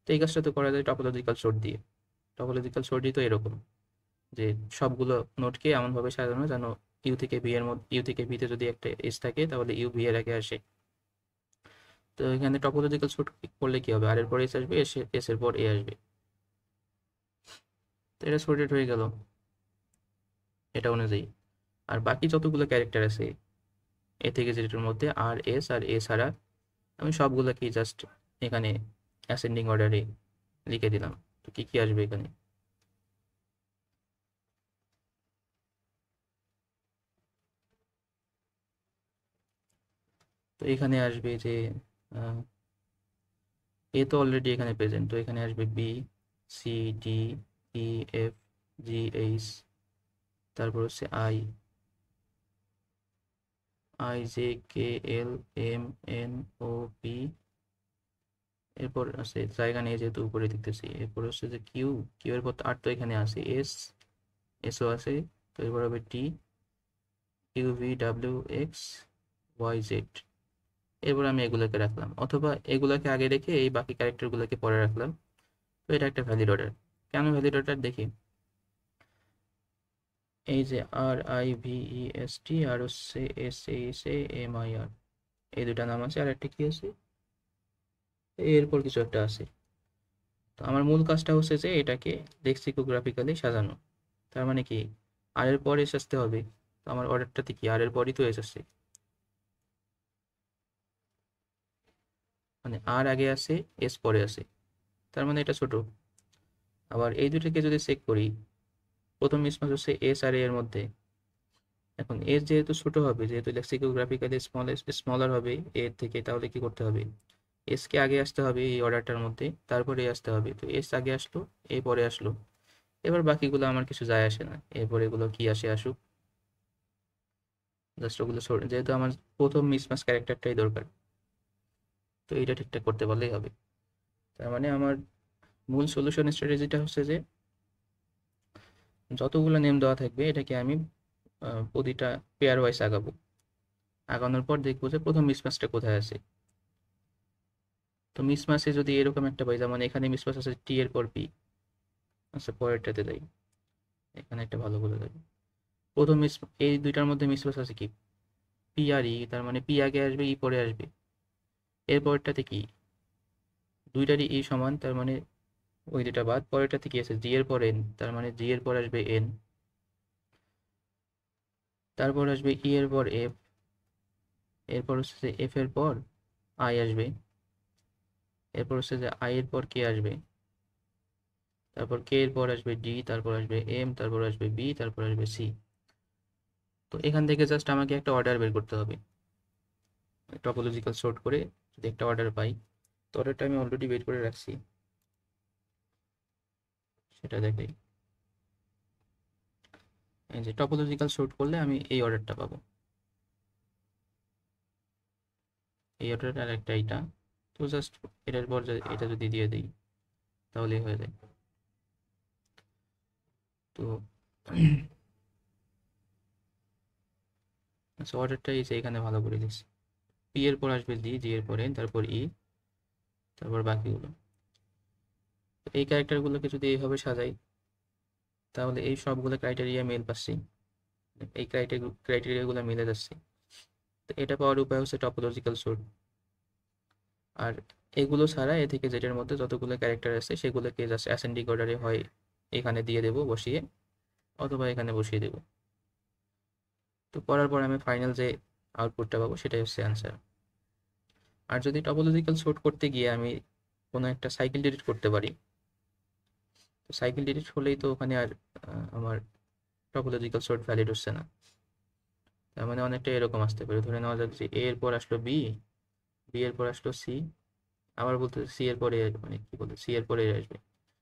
তো এই কাজটা তো করা যায় টপোলজিক্যাল সর্ট দিয়ে। টপোলজিক্যাল সর্টই তো এরকম, যে সবগুলো নোটকে এমনভাবে সাজানো যেন ইউ থেকে বি এর মধ্যে, ইউ থেকে বিতে যদি একটা এস থাকে তাহলে ইউ বি এর আগে আসে। তো এখানে টপোলজিক্যাল সর্ট করলে কি হবে, আর এর পরে এস আসবে, এস এর পর এ আসবে। তো এটা সর্টেড হয়ে গেল এটা অনুযায়ী। আর বাকি যতগুলো ক্যারেক্টার আছে এ থেকে যেটার মধ্যে আর এ ছাড়া, আমি সবগুলোকেই জাস্ট এখানে অ্যাসেন্ডিং অর্ডারে লিখে দিলাম। তো কি কি আসবে এখানে, তো এখানে আসবে যে এ তো অলরেডি এখানে প্রেজেন্ট, তো এখানে আসবে B, C, D, E, F, G, H, তারপর হচ্ছে I, I, J, K, L, M, N, O, P, এরপর আছে জায়গা নিয়ে যেহেতু উপরে দেখতেছি, এরপর হচ্ছে যে কিউ, কিউ এর পর আর তো এখানে আছে এস, এসও আছে, তো এরপর হবে T, U, V, W, X, Y, Z. এরপর আমি এগুলোকে রাখলাম, অথবা এগুলোকে আগে রেখে এই বাকি ক্যারেক্টারগুলোকে পরে রাখলাম। তো এটা একটা ভ্যালিড অর্ডার। কেন ভ্যালিড অর্ডার দেখি, এই যে R I V E S T আর হচ্ছে S H A M I R, এই দুটা নাম আছে, আর একটা কি আছে, এরপর কিছু একটা আছে। তো আমার মূল কাজটা হচ্ছে যে এটাকে লেক্সিকোগ্রাফিক্যালি সাজানো। তার মানে কি আর এর পর এস আসতে হবে, তো আমার অর্ডারটাতে কি আর এর পরই তো এস আসছে, মানে আর আগে আসে, এস পরে আসে, তার মানে এটা ছোট। আবার এই দুটোকে যদি চেক করি, প্রথম মিসম্যাচ হচ্ছে এস আর এ এর মধ্যে। এখন এস যেহেতু ছোট হবে, যেহেতু লেক্সিকোগ্রাফিক্যালি স্মলার হবে এর থেকে, তাহলে কি করতে হবে, এস কে আগে আসতে হবে এই অর্ডারটার মধ্যে, তারপরে এ আসতে হবে। তো এস আগে আসলো, এ পরে আসলো। এবার বাকিগুলো আমার কিছু যায় আসে না, এরপর এগুলো কি আসে আসুক, জাস্ট ওগুলো যেহেতু আমার প্রথম মিসম্যাচ ক্যারেক্টারটাই দরকার, তো এইটা ঠিকঠাক করতে পারলেই হবে। তার মানে আমার মূল সলিউশন স্ট্র্যাটেজিটা হচ্ছে যে যতগুলো নেম দেওয়া থাকবে এটাকে আমি প্রতিটা পেয়ার ওয়াইজ আগাবো, আগানোর পর দেখবো যে প্রথম মিসম্যাচটা কোথায় আছে। তো মিসম্যাচে যদি এরকম একটা পাই, যেমন এখানে মিসম্যাচ আছে টি এর পর পি, আচ্ছা পরেরটাতে দেয়, এখানে একটা ভালো করে দেয়, প্রথম মিস, এই দুইটার মধ্যে মিসম্যাচ আছে কি, পি আর ই, তার মানে পি আগে আসবে, ই পরে আসবে। এর পরেরটাতে কি, দুইটারই ই সমান, তার মানে ওই দুটা বাদ, পরেরটাতে কি আছে জি এর পর এন, তার মানে জি এর পর আসবে এন, তারপর আসবে ই এর পর এফ, এরপর হচ্ছে যে এফ এর পর আই আসবে, এরপর হচ্ছে যে আই এর পর কে আসবে, তারপর কে এর পর আসবে ডি, তারপর আসবে এম, তারপর আসবে বি, তারপর আসবে সি। তো এখান থেকে জাস্ট আমাকে একটা অর্ডার বের করতে হবে, টপোলজিক্যাল সর্ট করে যদি একটা অর্ডার পাই। তো অর্ডারটা আমি অলরেডি বের করে রাখছি, সেটা দেখাই। এই যে টপোলজিক্যাল সর্ট করলে আমি এই অর্ডারটা পাবো, এই অর্ডারটা আর একটা এইটা। তো জাস্ট এটার পর এটা যদি দিয়ে দিই তাহলেই হয়ে যায়। তো আচ্ছা অর্ডারটা এই যে এখানে ভালো করে দিচ্ছি, পি এর পর আসবে ডি, জি এর পর এন, তারপর ই, তারপর বাকিগুলো। তো এই ক্যারেক্টারগুলোকে যদি এইভাবে সাজাই, তাহলে এই সবগুলো ক্রাইটেরিয়া মেল পাচ্ছি, এই ক্রাইটেরিয়াগুলো মিলে যাচ্ছে। তো এটা পাওয়ার উপায় হচ্ছে টপোলজিক্যাল সর্ট। আর এগুলো ছাড়া এ থেকে যেটার মধ্যে যতগুলো ক্যারেক্টার আছে সেগুলোকে জাস্ট অ্যাসেন্ডিং অর্ডারে হয় এখানে দিয়ে দেবো বসিয়ে, অথবা এখানে বসিয়ে দেবো। তো করার পর আমি ফাইনাল যে আউটপুটটা পাবো সেটাই হচ্ছে অ্যান্সার। আর যদি টপোলজিক্যাল সর্ট করতে গিয়ে আমি কোনো একটা সাইকেল ডিলিট করতে পারি, তো সাইকেল ডিলিট হলেই তো ওখানে আর আমার টপোলজিক্যাল সর্ট ভ্যালিড হচ্ছে না। তার মানে অনেকটা এরকম আসতে পারে, ধরে নেওয়া যাক যে এ এর পর আসলো বি, বি এর পর আসলো সি, আবার বলতে সি এর পরে মানে কি বলতো সি এর পরে এ আসবে,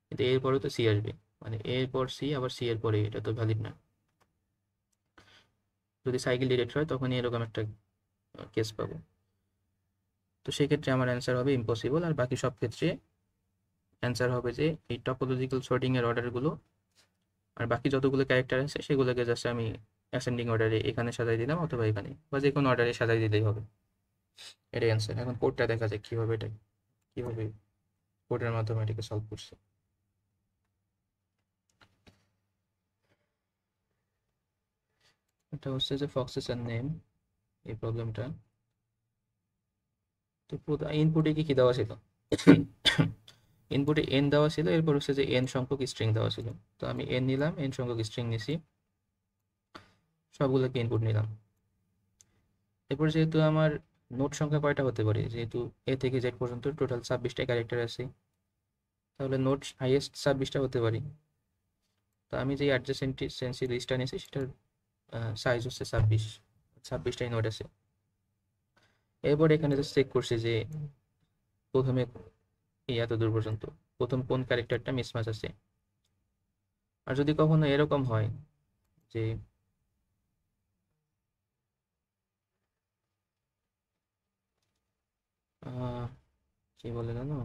কিন্তু এ এর পরেও তো সি আসবে, মানে এ এর পর সি আবার সি এর পরে, এটা তো ভ্যালিড না। যদি সাইকেল ডিরেক্ট হয় তখনই এরকম একটা কেস পাবো। তো সেক্ষেত্রে আমার অ্যান্সার হবে ইম্পসিবল, আর বাকি সব ক্ষেত্রে অ্যান্সার হবে যে এই টপোলজিক্যাল সর্টিং এর অর্ডারগুলো আর বাকি যতগুলো ক্যারেক্টার আছে সেগুলোকে জাস্ট আমি অ্যাসেন্ডিং অর্ডারে এখানে সাজাই দিলাম অথবা এখানে বা যে কোনো অর্ডারে সাজাই দিলেই হবে। এটাই অ্যান্সার। এখন কোডটা দেখা যাক কিভাবে এটা কিভাবে কোডের মাধ্যমে এটাকে সলভ করছে। এটা হচ্ছে যে ফক্সেস এর নেম, এই প্রবলেমটা। তো ইনপুটে কি কি দেওয়া ছিল? ইনপুটে এন দেওয়া ছিল, এরপর হচ্ছে যে এন সংখ্যক স্ট্রিং দেওয়া ছিল। তো আমি এন নিলাম, এন সংখ্যক স্ট্রিং নিছি, সবগুলোকে ইনপুট নিলাম। এরপর যেহেতু আমার নোট সংখ্যা কয়টা হতে পারে, যেহেতু এ থেকে জেড পর্যন্ত টোটাল 26টা ক্যারেক্টার আছে, তাহলে নোট হাইয়েস্ট 26টা হতে পারে। তো আমি যে অ্যাডজাসেন্সি লিস্টটা নিয়েছি সেটার সাইজ হচ্ছে 26টাই নোট আছে। এরপর এখানে জাস্ট চেক করছি যে প্রথমে এই এত দূর পর্যন্ত প্রথম কোন ক্যারেক্টারটা মিসম্যাচ আছে। আর যদি কখনো এরকম হয় যে আহ, কি বলে জানো,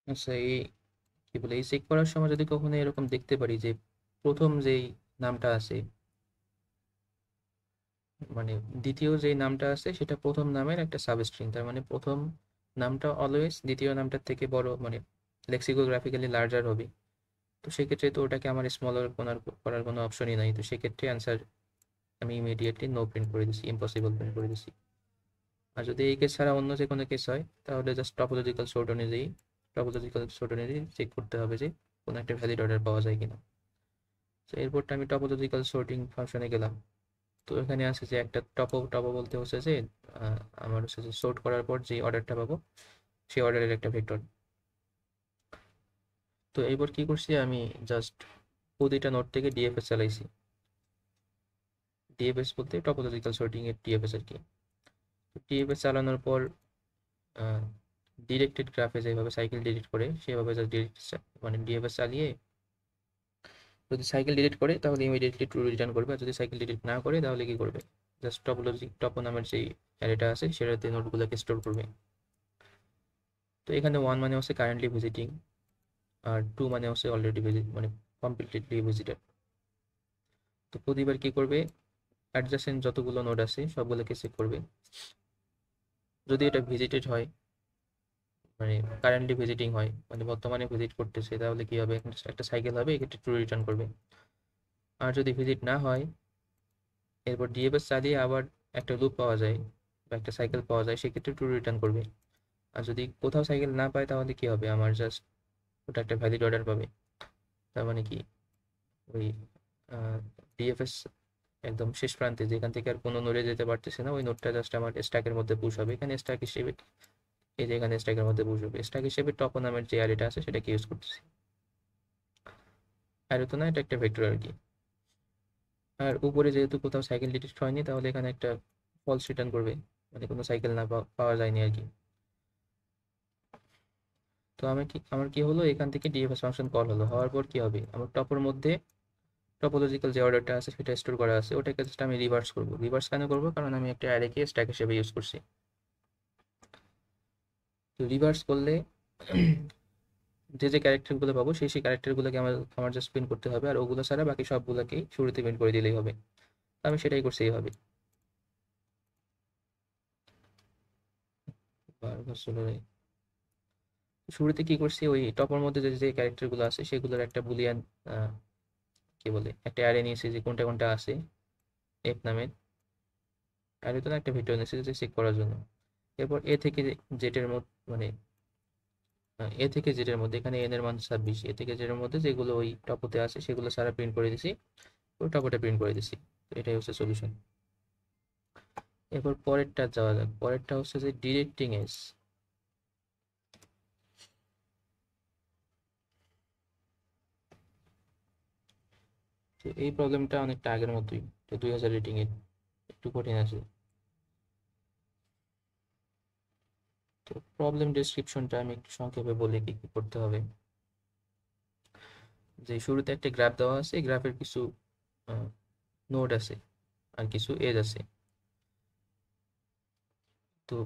আচ্ছা এই কি বলে এই চেক করার সময় যদি কখনো এরকম দেখতে পারি যে প্রথম যেই নামটা আছে মানে দ্বিতীয় যেই নামটা আছে সেটা প্রথম নামের একটা সাবস্ট্রিং, তার মানে প্রথম নামটা অলওয়েজ দ্বিতীয় নামটার থেকে বড়, মানে লেক্সিকোগ্রাফিক্যালি লার্জার হবে। তো সেক্ষেত্রে তো ওটাকে আমার স্মলার করার কোনো অপশনই নাই। তো সেক্ষেত্রে অ্যান্সার আমি ইমিডিয়েটলি নো প্রিন্ট করে দিচ্ছি, ইম্পসিবল প্রিন্ট করে দিচ্ছি। আর যদি এই কেস ছাড়া অন্য যে কোনো কেস হয় তাহলে জাস্ট টপোলজিক্যাল সর্ট অনুযায়ী চেক করতে হবে যে কোনো একটা ভ্যালিড অর্ডার পাওয়া যায় কিনা। তো এরপরটা আমি টপোলজিক্যাল সর্টিং ফাংশনে গেলাম। তো এখানে আছে যে একটা টপো বলতে হচ্ছে যে আমার হচ্ছে যে সর্ট করার পর যে অর্ডারটা পাবো সেই অর্ডারের একটা ভেক্টর। তো এরপর কি করছি আমি জাস্ট প্রতিটা নোড থেকে ডিএফএস চালাইছি। ডিএফএস বলতে টপোলজিক্যাল সর্টিং এর ডিএফএস আর কি। ডিএফএস চালানোর পর ডিরেক্টেড গ্রাফে যেভাবে সাইকেল ডিলিট করে সেভাবে জাস্ট মানে ডিএফএস চালিয়ে যদি সাইকেল ডিলিট করে তাহলে ইমিডিয়েটলি ট্রু রিটার্ন করবে, আর যদি সাইকেল ডিলিট না করে তাহলে কি করবে, জাস্ট টপো নামের যেই অ্যারেটা আছে সেটাতে নোটগুলোকে স্টোর করবে। তো এখানে 1 মানে হচ্ছে কারেন্টলি ভিজিটিং, আর 2 মানে হচ্ছে অলরেডি ভিজিট মানে কমপ্লিটলি ভিজিটেড। তো প্রতিবার কি করবে, অ্যাডজাসেন্ট যতগুলো নোড আছে সবগুলোকে চেক করবে। যদি এটা ভিজিটেড হয় মানে কারেন্টলি ভিজিটিং হয় মানে বর্তমানে ভিজিট করতেছে, তাহলে কি হবে, একটা সাইকেল হবে, এক্ষেত্রে ট্রু রিটার্ন করবে। আর যদি ভিজিট না হয় এরপর ডিএফএস চালিয়ে আবার একটা লুপ পাওয়া যায় বা একটা সাইকেল পাওয়া যায়, সেক্ষেত্রে ট্রু রিটার্ন করবে। আর যদি কোথাও সাইকেল না পায় তাহলে কি হবে, আমার জাস্ট ওটা একটা ভ্যালিড অর্ডার পাবে। তার মানে কি ওই ডিএফএস একদম শেষ প্রান্তে যেখান থেকে আর কোনো নোডে যেতে পারতেছে না, ওই নোডটা জাস্ট আমার স্ট্যাকের মধ্যে পুশ হবে। এখানে স্ট্যাক হিসেবে এই যে এখানে স্ট্যাকের মধ্যে পুশ হবে, স্ট্যাক হিসেবে টপ নামের যে অ্যারেটা আছে সেটাকে ইউজ করতেছি। অ্যারে তো না, এটা একটা ভেক্টর আর কি। আর উপরে যেহেতু কোথাও সাইকেল ডিটেক্ট হয়নি তাহলে এখানে একটা ফলস রিটার্ন করবে, মানে কোনো সাইকেল না পাওয়া যায়নি আর কি। তো আমার কি হলো, এখান থেকে ডিএফএস ফাংশন কল হলো, হওয়ার পর কি হবে, আমার টপের মধ্যে টপোলজিক্যাল যে অর্ডারটা আছে সেটা স্টোর করা আছে, ওটাকে জাস্ট আমি রিভার্স করবো। রিভার্স কেন করবো, কারণ আমি একটা অ্যারেকে স্ট্যাক হিসেবে ইউজ করছি। তো রিভার্স করলে যে যে ক্যারেক্টারগুলো পাবো সেই সেই ক্যারেক্টারগুলোকে আমার আমার জাস্ট প্রিন্ট করতে হবে, আর ওগুলো ছাড়া বাকি সবগুলোকেই শুরুতে প্রিন্ট করে দিলেই হবে। তো আমি সেটাই করছি এইভাবে। বারবার চলে যায়। শুরুতে কি করছি, ওই টপের মধ্যে যে যে ক্যারেক্টারগুলো আছে সেগুলোর একটা বুলিয়ান কি বলে একটা অ্যারে নিয়েছি যে কোনটা কোনটা আছে এফ নামের অ্যারে, তো না একটা ভিডিও নিয়েছি যে চেক করার জন্য। এরপর এ থেকে জেটের মধ্যে মানে এ থেকে জেটের মধ্যে এখানে এন এর মান 26, এ থেকে জেটের মধ্যে যেগুলো ওই টপতে আছে সেগুলো সারা প্রিন্ট করে দিছি। ওটা ওটা প্রিন্ট করে দিছি। তো এটাই হচ্ছে সলিউশন। এরপর পরেরটা যাওয়া যাক। পরেরটা হচ্ছে যে ডিরেক্টিং এজ। তো এই প্রবলেমটা অনেকটা আগের মতোই, 2000 রেটিং এর, একটু কঠিন আছে। তো প্রবলেম ডেসক্রিপশনটা আমি একটু সংক্ষেপে বলি কি কি করতে হবে। যে শুরুতে একটা গ্রাফ দেওয়া আছে, এই গ্রাফের কিছু নোড আছে আর কিছু এজ আছে। তো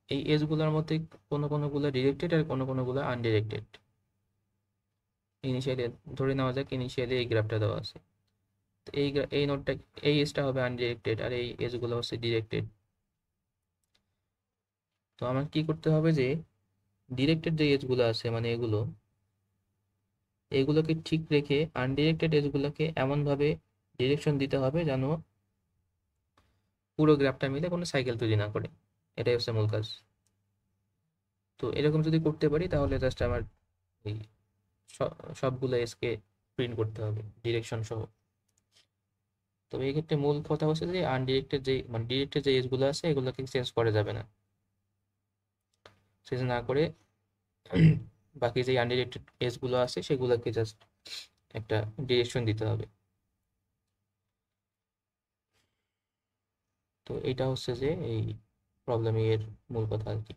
এই এজগুলোর মধ্যে কোনো কোনোগুলো ডিরেক্টেড আর কোনো কোনোগুলো আনডিরেক্টেড। ইনিশিয়ালি ধরে নেওয়া যাক ইনিশিয়ালি এই গ্রাফটা দেওয়া আছে। তো এই নোডটা, এই এজটা হবে আনডিরেক্টেড আর এই এজগুলো হচ্ছে ডিরেক্টেড। তো আমার কি করতে হবে যে ডিরেক্টেড যে এজগুলো আছে মানে এগুলোকে ঠিক রেখে আনডিরেক্টেড এজগুলোকে এমনভাবে ডিরেকশন দিতে হবে যেন পুরো গ্রাফটা মিলে কোনো সাইকেল তৈরি না করে। এটাই হচ্ছে মূল কাজ। তো এরকম যদি করতে পারি তাহলে জাস্ট আমার এই সবগুলো এজকে প্রিন্ট করতে হবে ডিরেকশন সহ। তবে এই ক্ষেত্রে মূল কথা হচ্ছে যে আনডিরেক্টেড যে মানে ডিরেক্টেড যে এজগুলো আছে এগুলোকে চেঞ্জ করা যাবে না। চেঞ্জ না করে বাকি যে আনডিরেক্টেড এজগুলো আছে সেগুলোকে জাস্ট একটা ডিরেকশন দিতে হবে। তো এটা হচ্ছে যে এই প্রবলেমের মূল কথা আর কি।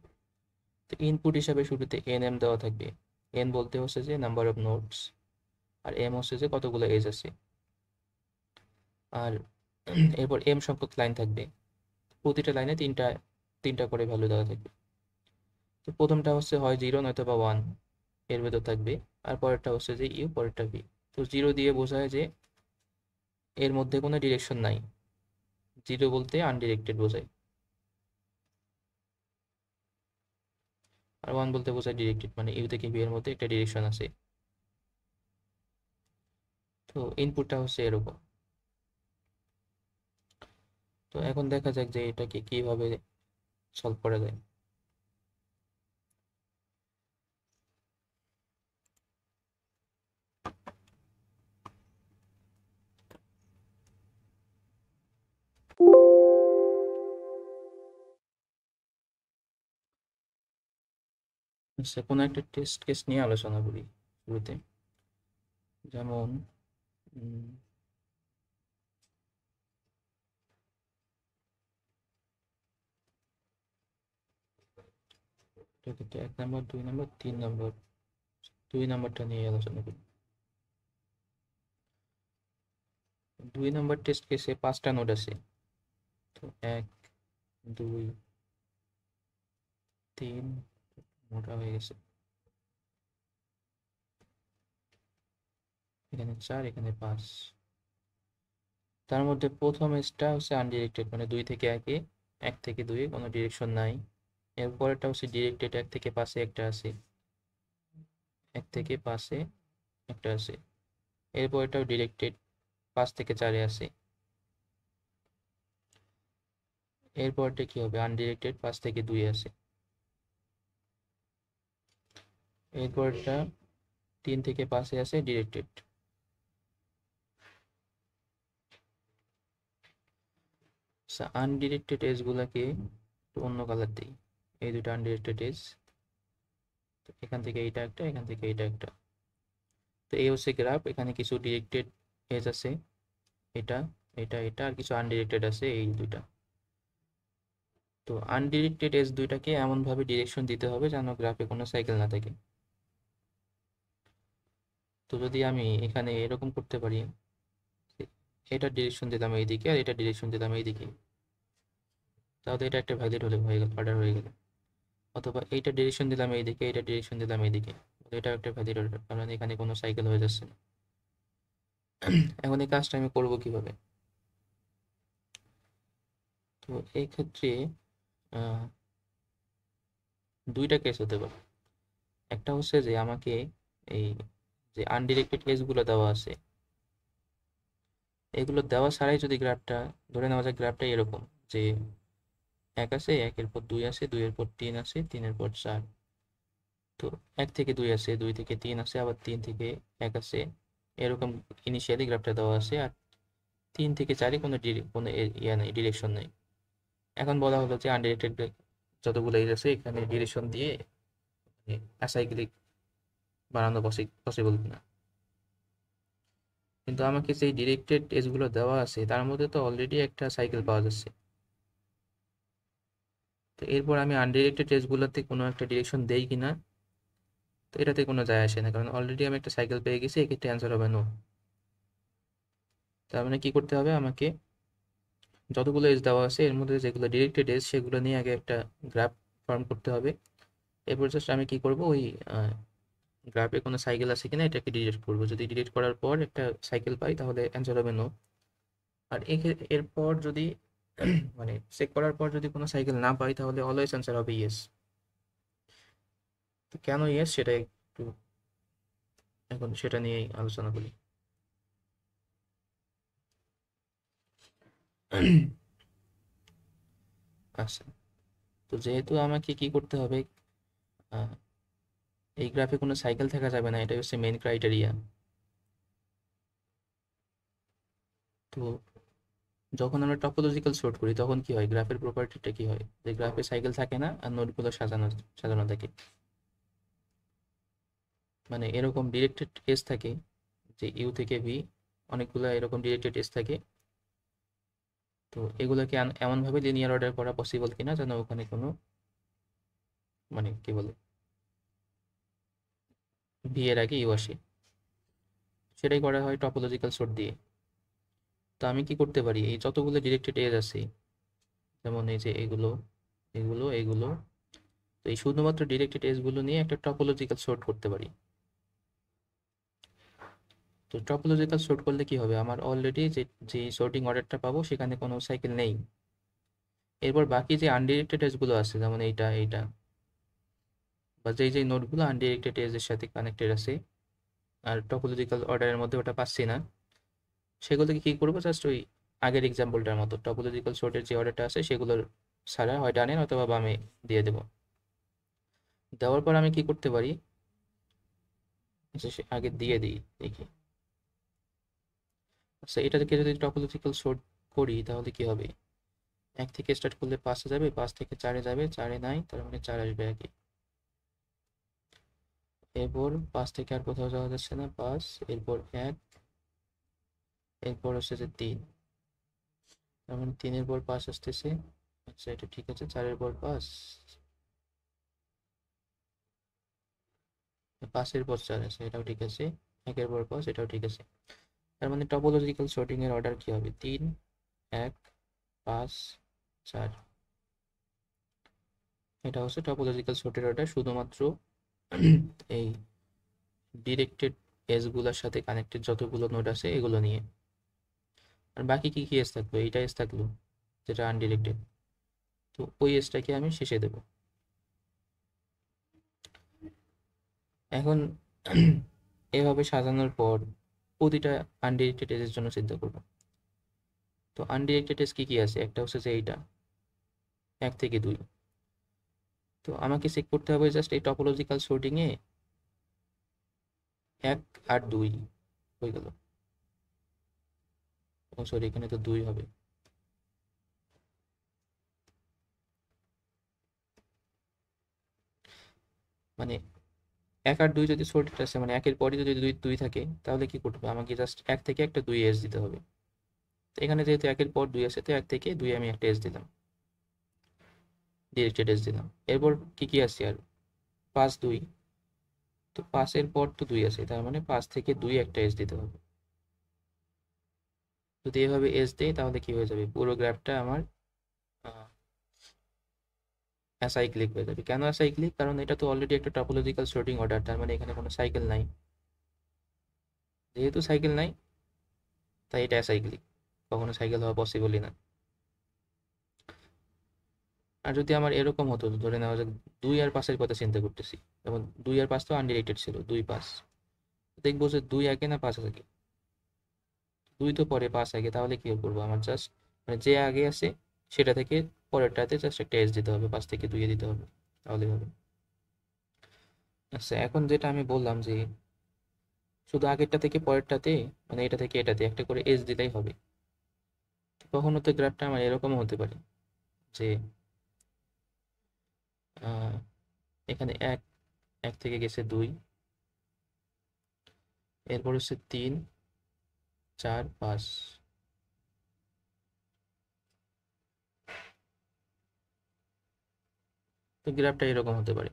তো ইনপুট হিসাবে শুরুতে এন এম দেওয়া থাকবে। এন বলতে হচ্ছে যে নাম্বার অফ নোটস, আর এম হচ্ছে যে কতগুলো এজ আছে। আর এরপর এম সংখ্যক লাইন থাকবে, প্রতিটা লাইনে তিনটা তিনটা করে ভ্যালু দেওয়া থাকবে। তো প্রথমটা হচ্ছে হয় 0 নয়তো বা 1 এর ভেতর থাকবে, আর পরেরটা হচ্ছে যে ইউ, পরেরটা ভি। তো 0 দিয়ে বোঝায় যে এর মধ্যে কোনো ডিরেকশন নাই, 0 বলতে আনডিরেক্টেড বোঝায়। আর 1 বলতে বোঝায় ডিরেক্টেড, মানে ইউ থেকে ভি এর মধ্যে একটা ডিরেকশন আছে। তো ইনপুটটা হচ্ছে এরকম। তো এখন দেখা যাক যে এটাকে কিভাবে সলভ করা যায়। আচ্ছা, কোনো একটা টেস্ট কেস নিয়ে আলোচনা করি শুরুতে। যেমন উম, এটার ক্ষেত্রে 1 নম্বর, 2 নম্বর, 3 নম্বর। 2 নম্বরটা নিয়ে আলোচনা করি। 2 নম্বর টেস্ট কেসে 5টা নোড আছে। তো 1, 2, 3, মোটা হয়ে গেছে, এখানে 4, এখানে 5। তার মধ্যে প্রথম এজটা হচ্ছে আনডিরেক্টেড, মানে 2 থেকে 1-এ, 1 থেকে 2-এ কোনো ডিরেকশন নাই। এরপরেরটা হচ্ছে ডিরেক্টেড, 1 থেকে 5-এ একটা আছে, 1 থেকে 5-এ একটা আছে। এরপরেরটাও ডিরেক্টেড, 5 থেকে 4-এ আছে। এরপরটা কি হবে, আনডিরেক্টেড, 5 থেকে 2-এ আছে। এরপরটা 3 থেকে 5-এ আছে, ডিরেক্টেড। আনডিরেক্টেড এজ গুলাকে একটু অন্য কালার দিই। এই দুটো আনডিরেক্টেড এজ, এখান থেকে এইটা একটা, এখান থেকে এইটা একটা। তো এই হচ্ছে গ্রাফ, এখানে কিছু ডিরেক্টেড এজ আছে, এটা এটা এটা, আর কিছু আনডিরেক্টেড আছে এই দুইটা। তো আনডিরেক্টেড এজ দুইটাকে এমন ভাবে ডিরেকশন দিতে হবে যেন গ্রাফে কোনো সাইকেল না থাকে। তো যদি আমি এখানে এরকম করতে পারি, এটা ডিরেকশন দিলাম এইদিকে আর এটা ডিরেকশন দিলাম এইদিকে, তাহলে এটা একটা ভ্যালিড হলে হয়ে গেল, অর্ডার হয়ে গেল। অথবা এইটা ডিরেকশন দিলাম এইদিকে, এটা ডিরেকশন দিলাম এইদিকে, এটা একটা ভ্যালিড অর্ডার, কারণ এখানে কোনো সাইকেল হয়ে যাচ্ছে না। এখন এই কাজটা আমি করবো কিভাবে? তো এই ক্ষেত্রে আহ, দুইটা কেস হতে পারে। একটা হচ্ছে যে আমাকে এই যে আনডিরেক্টেড কেসগুলো দেওয়া আছে, এগুলো দেওয়া ছাড়াই যদি গ্রাফটা, ধরে নেওয়া যায় গ্রাফটা এরকম যে 1 আছে, 1-এর পর 2 আছে, 2-এর পর 3 আছে, 3-এর পর 4। তো 1 থেকে 2 আছে, 2 থেকে 3 আছে, আবার 3 থেকে 1 আছে, এরকম ইনিশিয়ালি গ্রাফটা দেওয়া আছে। আর 3 থেকে 4-এ কোনো ইয়া নেই, ডিরেকশন নেই। এখন বলা হলো যে আনডিরেক্টেড যতগুলো এজ আছে এখানে ডিরেকশন দিয়ে অ্যাসাইক্লিক বানানো পসিবল কিনা। কিন্তু আমাকে যেই ডিরেক্টেড এজগুলো দেওয়া আছে তার মধ্যে তো অলরেডি একটা সাইকেল পাওয়া যাচ্ছে। তো এরপর আমি আনডিরেক্টেড এজগুলোতে কোনো একটা ডিরেকশন দেই কিনা, তো এটাতে কোনো যায় আসে না, কারণ অলরেডি আমি একটা সাইকেল পেয়ে গেছি। এক্ষেত্রে অ্যান্সার হবে নো। তার মানে কি করতে হবে, আমাকে যতগুলো এজ দেওয়া আছে এর মধ্যে যেগুলো ডিরেক্টেড এজ সেগুলো নিয়ে আগে একটা গ্রাফ ফর্ম করতে হবে। এরপর জাস্ট আমি কি করব, ওই গ্রাফে কোনো সাইকেল আছে কিনা এটাকে ডিলিট করব। যদি ডিলিট করার পর একটা সাইকেল পাই তাহলে অ্যান্সার হবে নো। আর এরপর যদি মানে চেক করার পর যদি কোনো সাইকেল না পাই তাহলে অলওয়েজ অ্যান্সার হবে ইয়েস। তো কেন ইয়েস সেটা একটু এখন সেটা নিয়েই আলোচনা করি। আচ্ছা, তো যেহেতু আমাকে কি করতে হবে, আহ, এই গ্রাফে কোনো সাইকেল থাকা যাবে না, এটা হচ্ছে মেইন ক্রাইটেরিয়া। তো যখন আমরা টপোলজিক্যাল সর্ট করি তখন কি হয়, গ্রাফের প্রপার্টিটা কি হয়, যে গ্রাফে সাইকেল থাকে না আর নোডগুলো সাজানো সাজানো থাকে। মানে এরকম ডিরেক্টেড এজ থাকে যে ইউ থেকে ভি, অনেকগুলো এরকম ডিরেক্টেড এজ থাকে। তো এগুলোকে এমনভাবে লিনিয়ার অর্ডার করা পসিবল কিনা যেন ওখানে কোনো মানে কি বলে ভি এর আগে ইউ আসে, সেটাই করা হয় টপোলজিক্যাল সর্ট দিয়ে। তো আমি কি করতে পারি, এই যতগুলো ডিরেক্টেড এজ আছে, যেমন এই যে এগুলো এগুলো এগুলো, তো এই শুধুমাত্র ডিরেক্টেড এজ গুলো নিয়ে একটা টপোলজিক্যাল সর্ট করতে পারি। তো টপোলজিক্যাল সর্ট করলে কি হবে, আমার অলরেডি যে সর্টিং অর্ডারটা পাবো সেখানে কোনো সাইকেল নেই। এরপর বাকি যে আনডিরেক্টেড এজগুলো আছে, যেমন এইটা এইটা, বা যেই নোটগুলো আনডিরেক্টেড এজের সাথে কানেক্টেড আছে আর টপোলজিক্যাল অর্ডারের মধ্যে ওটা পাচ্ছি না, সেগুলোকে কি করবো, জাস্ট ওই আগের এক্সাম্পলটার মতো টপোলজিক্যাল সর্টের যে অর্ডারটা আছে সেগুলোর ছাড়া হয় ডানে অথবা বামে দিয়ে দেবো। দেওয়ার পর আমি কি করতে পারি, আচ্ছা আগে দিয়ে দিই দেখি। আচ্ছা, এটা থেকে যদি টপোলজিক্যাল সর্ট করি তাহলে কি হবে, 1 থেকে স্টার্ট করলে 5-এ যাবে, 5 থেকে 4-এ যাবে, 4-এ নাই, তার মানে 4 আসবে আগে। এরপর 5 থেকে আর কোথাও যাওয়া যাচ্ছে না, 5, এরপর 1, এরপর হচ্ছে যে 3, তার মানে 3-এর পর 5 আসতেছে। আচ্ছা এটা ঠিক আছে, 4-এর পর 5, 5-এর পর 4 আছে, এটাও ঠিক আছে, 1-এর পর 5, এটাও ঠিক আছে। তার মানে টপোলজিক্যাল সর্টিং এর অর্ডার কি হবে, 3, 1, 5, 4। এটা হচ্ছে টপোলজিক্যাল সর্টের অর্ডার শুধুমাত্র এই ডিরেক্টেড এজ গুলার সাথে কানেক্টেড যতগুলো নোড আছে এগুলো নিয়ে। আর বাকি কি কি এজ থাকবে, এইটা এজ থাকলো যেটা আনডিরেক্টেড, তো ওই এজটাকে আমি শেষে দেব। এখন এভাবে সাজানোর পর প্রতিটা আনডিরেক্টেড এজের জন্য চিন্তা করব। তো আনডিরেক্টেড এজ কি কি আছে, একটা হচ্ছে যে এইটা 1 থেকে 2। তো আমাকে চেক করতে হবে জাস্ট এই টপোলজিক্যাল সর্টিং এ 1 আর 2 হয়ে গেল। ও সরি, এখানে তো 2 হবে। মানে 1 আর 2 যদি সর্টেড আছে, মানে 1-এর পরে যদি 2 থাকে তাহলে কি করতে হবে, আমাকে জাস্ট 1 থেকে একটা 2 এজ দিতে হবে। তো এখানে যেহেতু 1-এর পর 2 আছে, তো 1 থেকে 2 আমি একটা এজ দিলাম, ডিরেক্টেড এজ দিলাম। এরপর কি কি আছে আর, 5, 2, তো 5-এর পর তো 2 আছে, তার মানে 5 থেকে 2 একটা এজ দিতে হবে। যদি এভাবে এজ দেই তাহলে কি হয়ে যাবে, পুরো গ্রাফটা আমার অ্যাসাইক্লিক হয়ে যাবে। কেন অ্যাসাইক্লিক, কারণ এটা তো অলরেডি একটা টপোলজিক্যাল সর্টিং অর্ডার, তার মানে এখানে কোনো সাইকেল নাই। যেহেতু সাইকেল নাই তাই এটা অ্যাসাইক্লিক, কখনো সাইকেল হওয়া পসিবলই না। আর যদি আমার এরকম হতো, ধরে নেওয়া যাক 2 আর 5-এর কথা চিন্তা করতেছি, যেমন 2 আর 5 তো আনডিরেক্টেড ছিল, 2, 5, দেখবো যে 2 আগে না 5 আগে, 2 তো পরে 5 আগে, তাহলে কি করবো, আমার জাস্ট মানে যে আগে আছে সেটা থেকে পরেরটাতে জাস্ট একটা এজ দিতে হবে, 5 থেকে 2-এ দিতে হবে, তাহলে হবে। আচ্ছা, এখন যেটা আমি বললাম যে শুধু আগেরটা থেকে পরেরটাতে, মানে এটা থেকে এটাতে একটা করে এজ দিলেই হবে। কখনো তো গ্রাফটা আমার এরকমও হতে পারে যে এখানে এক এক থেকে গেছে 2, এরপর হচ্ছে 3, 4, 5। তো গ্রাফটা এরকম হতে পারে।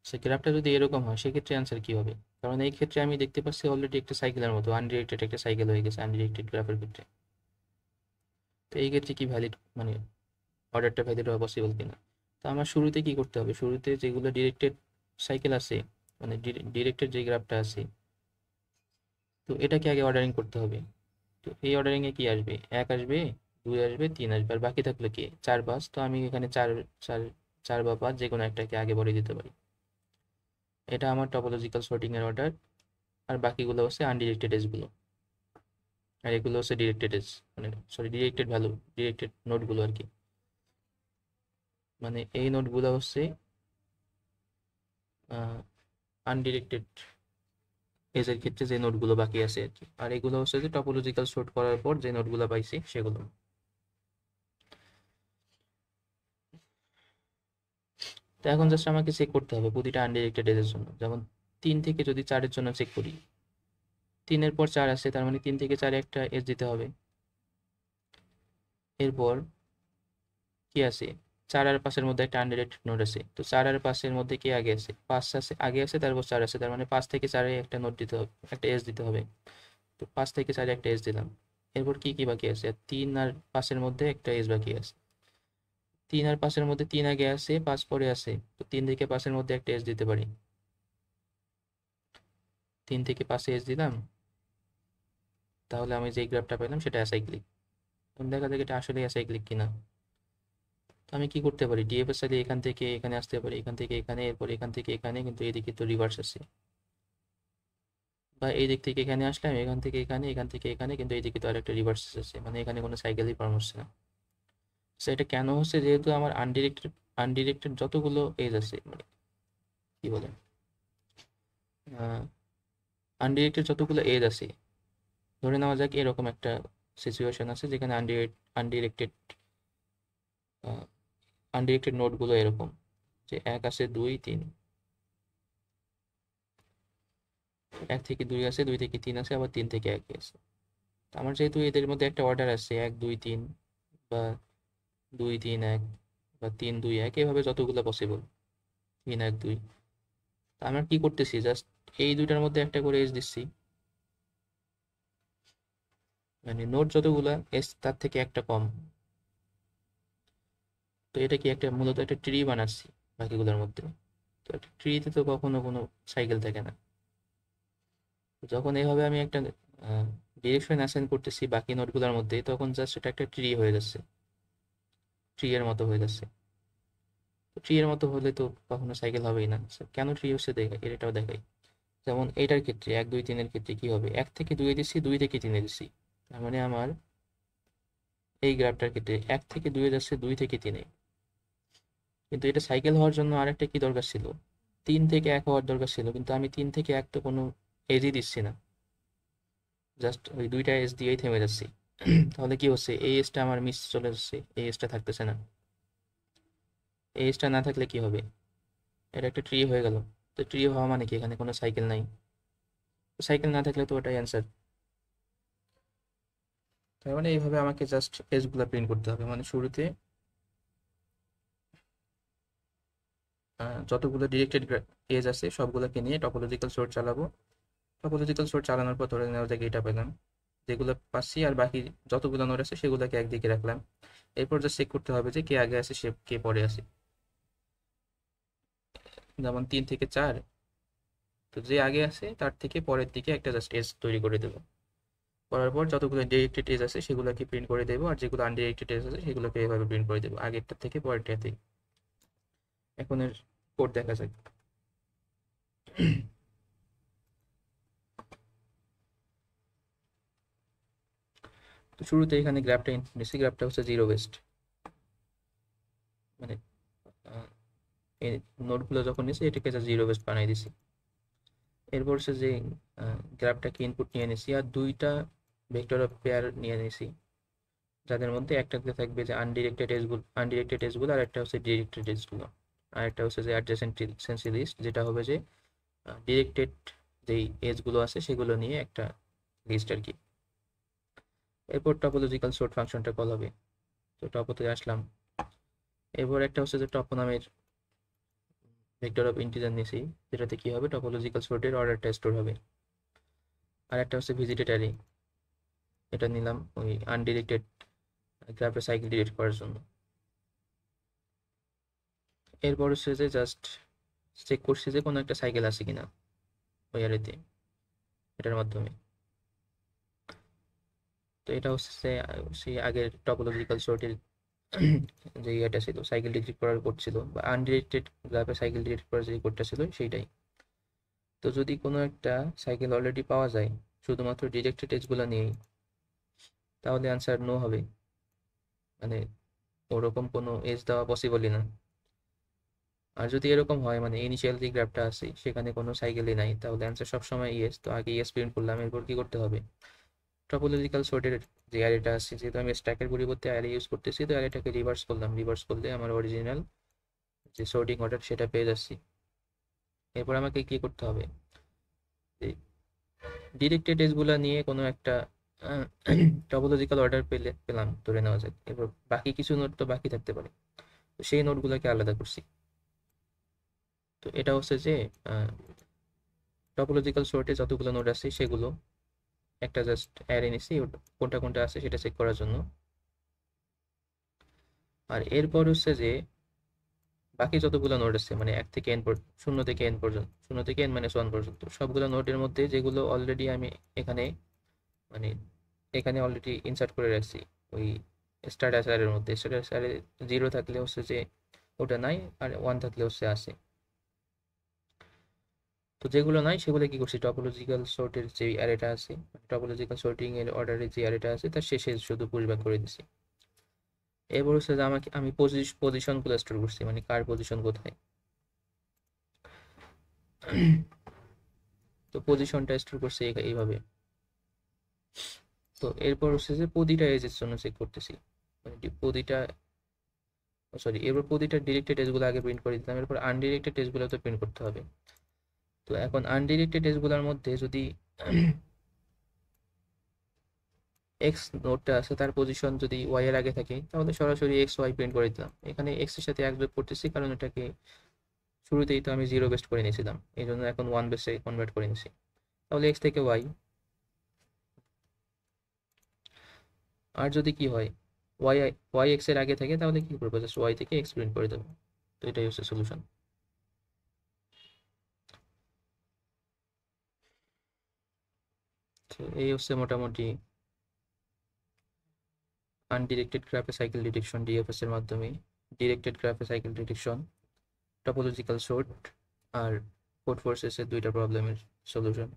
সে গ্রাফটা যদি এরকম হয় সেক্ষেত্রে অ্যান্সার কি হবে? কারণ এই ক্ষেত্রে আমি দেখতে পাচ্ছি অলরেডি একটা সাইকেলের মতো আনডিরেক্টেড একটা সাইকেল হয়ে গেছে আনডিরেক্টেড গ্রাফের ক্ষেত্রে। তো এই ক্ষেত্রে কি ভ্যালিড, মানে অর্ডারটা ভ্যালিড হওয়া পসিবল কিনা? তো আমার শুরুতে কি করতে হবে? শুরুতে যেগুলো ডিরেক্টেড সাইকেল আছে, মানে ডিরেক্টেড যে গ্রাফটা আছে, তো এটাকে আগে অর্ডারিং করতে হবে। তো এই অর্ডারিং এ কি আসবে? 1 আসবে, 2 আসবে, 3 আসবে, আর বাকি থাকলো কি? 4, 5। তো আমি এখানে 4, 4, 4 বা 5 যে কোনো একটাকে আগে বলে দিতে পারি। এটা আমার টপোলজিক্যাল সর্টিং এর অর্ডার। আর বাকিগুলো হচ্ছে আনডিরেক্টেড এজ গুলো, আর এগুলো হচ্ছে ডিরেক্টেড এজ, মানে সরি ডিরেক্টেড ভ্যালু, ডিরেক্টেড নোটগুলো আর কি। মানে এই নোটগুলো হচ্ছে আনডিরেক্টেড এজের ক্ষেত্রে যে নোটগুলো বাকি আছে আর কি। আর এগুলো হচ্ছে যে টপোলজিক্যাল সর্ট করার পর যে নোটগুলো পাইছি সেগুলো। তো এখন জাস্ট আমাকে চেক করতে হবে প্রতিটা আনডিরেক্টেড এজের জন্য। যেমন 3 থেকে যদি 4-এর জন্য চেক করি, 3-এর পর 4 আছে, তার মানে 3 থেকে 4-এ একটা এজ দিতে হবে। এরপর কি আছে? 4 আর 5-এর মধ্যে একটা আনডিরেক্টেড নোট আছে, তো 4 আর 5-এর মধ্যে কি আগে আছে? 5 আছে, আগে আছে, তারপর 4 আছে, তার মানে 5 থেকে 4-এ একটা নোট দিতে হবে, একটা এজ দিতে হবে। তো 5 থেকে 4-এ একটা এজ দিলাম। এরপর কি কি বাকি আছে? 3 আর 5-এর মধ্যে একটা এজ বাকি আছে। 3 আর 5-এর মধ্যে 3 আগে আছে, 5 পরে আছে, তো 3 থেকে 5-এর মধ্যে একটা এজ দিতে পারি। 3 থেকে 5-এ এজ দিলাম, তাহলে আমি যে গ্রাফটা পেলাম সেটা অ্যাসাইক্লিক। দেখা যাক এটা আসলে অ্যাসাইক্লিক কিনা। তো আমি কি করতে পারি? ডিএফএস চাইলে এখান থেকে এখানে আসতে পারি, এখান থেকে এখানে, এরপর এখান থেকে এখানে, কিন্তু এদিকে তো রিভার্স আছে। বা এই দিক থেকে এখানে আসলাম, এখান থেকে এখানে, এখান থেকে এখানে, কিন্তু এইদিকে তো আরেকটা রিভার্স আছে, মানে এখানে কোনো সাইকেলই ফর্ম হচ্ছে না। সেটা কেন হচ্ছে? যেহেতু আমার আনডিরেক্টেড আনডিরেক্টেড যতগুলো এজ আছে, মানে কি বলে, আনডিরেক্টেড যতগুলো এজ আছে, ধরে নেওয়া যাক এরকম একটা সিচুয়েশন আছে যেখানে আনডিরেক্টেড আনডিরেক্টেড নোটগুলো এরকম যে 1 আছে, 2, 3, 1 থেকে 2 আছে, 2 থেকে 3 আছে, আবার 3 থেকে 1 আছে। তো আমার যেহেতু এদের মধ্যে একটা অর্ডার আছে 1, 2, 3, বা 2, 3, 1, বা 3, 2, 1, এভাবে যতগুলো পসিবল, 3, 1, 2। আমরা কি করতেছি? জাস্ট এই দুইটার মধ্যে একটা করে এজ দিচ্ছি, মানে নোট যতগুলা এজ তার থেকে একটা কম। তো এটা কি একটা মূলত একটা ট্রি বানাচ্ছি বাকিগুলোর মধ্যে। তো একটা ট্রিতে তো কখনো কোনো সাইকেল থাকে না। তো যখন এইভাবে আমি একটা ডিরেকশন অ্যাসাইন করতেছি বাকি নোটগুলোর মধ্যে, তখন জাস্ট এটা একটা ট্রি হয়ে যাচ্ছে, ট্রি এর মতো হয়ে যাচ্ছে। তো ট্রি এর মতো হলে তো কখনো সাইকেল হবেই না। So, কেন ট্রি হচ্ছে এটাও দেখাই। যেমন এইটার ক্ষেত্রে 1, 2, 3-এর ক্ষেত্রে কি হবে? 1 থেকে 2-এ দিচ্ছি, 2 থেকে 3-এ দিচ্ছি, তার মানে আমার এই গ্রাফটার ক্ষেত্রে 1 থেকে 2-এ যাচ্ছে, 2 থেকে 3-এ। কিন্তু এটা সাইকেল হওয়ার জন্য আরেকটা কি দরকার ছিল? 3 থেকে 1 হওয়ার দরকার ছিল, কিন্তু আমি 3 থেকে 1 তো কোনো এজই দিচ্ছি না, জাস্ট ওই দুইটা এজ দিয়েই থেমে যাচ্ছি। তাহলে কি হচ্ছে? এই এজটা আমার মিস চলে যাচ্ছে, এই এজটা থাকতেছে না। এই এজটা না থাকলে কি হবে? এটা একটা ট্রি হয়ে গেল। তো ট্রি হওয়া মানে কি? এখানে কোনো সাইকেল নাই। সাইকেল না থাকলে তো ওটাই অ্যান্সার। তার মানে এইভাবে আমাকে জাস্ট এজগুলো প্রিন্ট করতে হবে, মানে শুরুতে যতগুলো ডিরেক্টেড এজ আছে সবগুলোকে নিয়ে টপোলজিক্যাল সর্ট চালাবো। টপোলজিক্যাল সর্ট চালানোর পর ধরে নেওয়া যায় এটা পেলাম, যেগুলো পাচ্ছি, আর বাকি যতগুলো নোড আছে সেগুলোকে একদিকে রাখলাম। এরপর জাস্ট চেক করতে হবে যে কে আগে আছে, সে কে পরে আছে। যেমন 3 থেকে 4, তো যে আগে আছে তার থেকে পরের দিকে একটা জাস্ট এজ তৈরি করে দেবো। করার পর যতগুলো ডিরেক্টেড এজ আছে সেগুলোকে প্রিন্ট করে দেবো, আর যেগুলো আনডিরেক্টেড এজ আছে সেগুলোকে এভাবে প্রিন্ট করে দেবো আগেরটা থেকে পরেরটাতে। এখন এর কোড দেখা যাক। তো শুরুতে এখানে গ্রাফটা নিচ্ছি, গ্রাফটা হচ্ছে জিরো ওয়েস্ট, মানে এই নোডগুলো যখন নিয়েছি এটাকে যা জিরো বেস্ট বানিয়ে দিছি। এরপর হচ্ছে যে গ্রাফটাকে ইনপুট নিয়ে নিছি আর দুইটা ভেক্টর অফ পেয়ার নিয়ে নিছি, যাদের মধ্যে একটাতে থাকবে যে আনডিরেক্টেড এজগুলো আর একটা হচ্ছে ডিরেক্টেড এজগুলো, আর একটা হচ্ছে যে অ্যাডজেসেন্সি লিস্ট, যেটা হবে যে ডিরেক্টেড যেই এজগুলো আছে সেগুলো নিয়ে একটা লিস্ট আর কি। এরপর টপোলজিক্যাল সর্ট ফাংশনটা কল হবে। তো টপোতে আসলাম। এরপর একটা হচ্ছে যে টপো নামের ভেক্টর অফ ইন্টিজার নিয়েছি, যেটাতে কি হবে টপোলজিক্যাল সর্টের অর্ডারটা স্টোর হবে। আর একটা হচ্ছে ভিজিটেড অ্যারে, এটা নিলাম ওই আনডিরেক্টেড গ্রাফের সাইকেল ডিরেক্ট করার জন্য। এরপর হচ্ছে যে জাস্ট চেক করছি যে কোনো একটা সাইকেল আছে কিনা ওই অ্যারেতে, এটার মাধ্যমে। তো এটা হচ্ছে সেই আগের টপোলজিক্যাল সর্টের যে ইয়েটা ছিল, সাইকেল ডিরেক্ট করার কোড ছিল, বা আনডিরেক্টেড গ্রাফে সাইকেল ডিরেক্ট করার যে কোডটা ছিল সেইটাই। তো যদি কোনো একটা সাইকেল অলরেডি পাওয়া যায় শুধুমাত্র ডিরেক্টেড এজগুলো নিয়েই, তাহলে অ্যান্সার নো হবে, মানে ওরকম কোনো এজ দেওয়া পসিবলই না। আর যদি এরকম হয় মানে ইনিশিয়াল যে গ্রাফটা আছে সেখানে কোনো সাইকেলই নাই, তাহলে অ্যান্সার সবসময় ইয়েস। তো আগে ইয়েস প্রিন্ট করলাম, এরপর কি করতে হবে, টপোলজিক্যাল সর্টের যে অ্যারেটা আছে, যেহেতু আমি স্ট্যাকের পরিবর্তে অ্যারে ইউজ করতেছি, তো অ্যারেটাকে রিভার্স করলাম, রিভার্স করলে আমার অরিজিনাল যে সর্টিং অর্ডার সেটা পেয়ে যাচ্ছি। এরপর আমাকে কি করতে হবে, ডিরেক্টেড এজগুলো নিয়ে কোনো একটা টপোলজিক্যাল অর্ডার পেলাম ধরে নেওয়া যাক। এরপর বাকি কিছু নোট তো বাকি থাকতে পারে, তো সেই নোটগুলোকে আলাদা করছি। তো এটা হচ্ছে যে টপোলজিক্যাল সর্টে যতগুলো নোট আছে সেগুলো একটা জাস্ট অ্যারে নিছি কোনটা কোনটা আছে সেটা চেক করার জন্য। আর এরপর হচ্ছে যে বাকি যতগুলো নোট আছে মানে 1 থেকে n পর্যন্ত, 0 থেকে n পর্যন্ত, 0 থেকে n - 1 পর্যন্ত সবগুলো নোটের মধ্যে যেগুলো অলরেডি আমি এখানে মানে এখানে অলরেডি ইনসার্ট করে রাখছি ওই স্ট্যাটাস অ্যারের মধ্যে, স্ট্যাটাস অ্যারে 0 থাকলে হচ্ছে যে ওটা নাই, আর 1 থাকলে হচ্ছে আছে। তো যেগুলো নাই সেগুলো কি করছি, টপোলজিক্যাল সর্টের যে অ্যারেটা আছে, টপোলজিক্যাল সর্টিং এর অর্ডারের যে অ্যারেটা আছে তার শেষে শুধু পুশব্যাক করে দিছি। এরপর হচ্ছে যে আমি পজিশন গুলো স্টোর করছি, মানে কার পজিশন কোথায়। তো পজিশনটা স্টোর করছি এইভাবে। তো এরপর হচ্ছে যে প্রতিটা এজের জন্য চেক করতেছি, মানে প্রতিটা সরি এরপর প্রতিটা ডিরেক্টেড এজগুলো আগে প্রিন্ট করে দিলাম, এরপর আনডিরেক্টেড এজগুলো তো প্রিন্ট করতে হবে। তো এখন আনডিরেক্টেড এজগুলোর মধ্যে যদি এক্স নোটটা আছে তার পজিশন যদি ওয়াই এর আগে থাকে, তাহলে সরাসরি এক্স ওয়াই প্রিন্ট করে দিলাম। এখানে এক্স এর সাথে এক যোগ করতেছি কারণ এটাকে শুরুতেই তো আমি জিরো বেস্ট করে নিয়েছিলাম, এই জন্য এখন ওয়ান বেসে কনভার্ট করে নিয়েছি। তাহলে এক্স থেকে ওয়াই। আর যদি কি হয় ওয়াই ওয়াই এক্স এর আগে থাকে তাহলে কি করবো, জাস্ট ওয়াই থেকে এক্স প্রিন্ট করে দেবো। তো এটাই হচ্ছে সলিউশন। তো এই হচ্ছে মোটামুটি আনডিরেক্টেড গ্রাফে সাইকেল ডিটেকশন ডিএফএস এর মাধ্যমে, ডিরেক্টেড গ্রাফে সাইকেল ডিটেকশন, টপোলজিক্যাল সর্ট আর কোড ফোর্সেস এর দুইটা প্রবলেমের সলিউশন।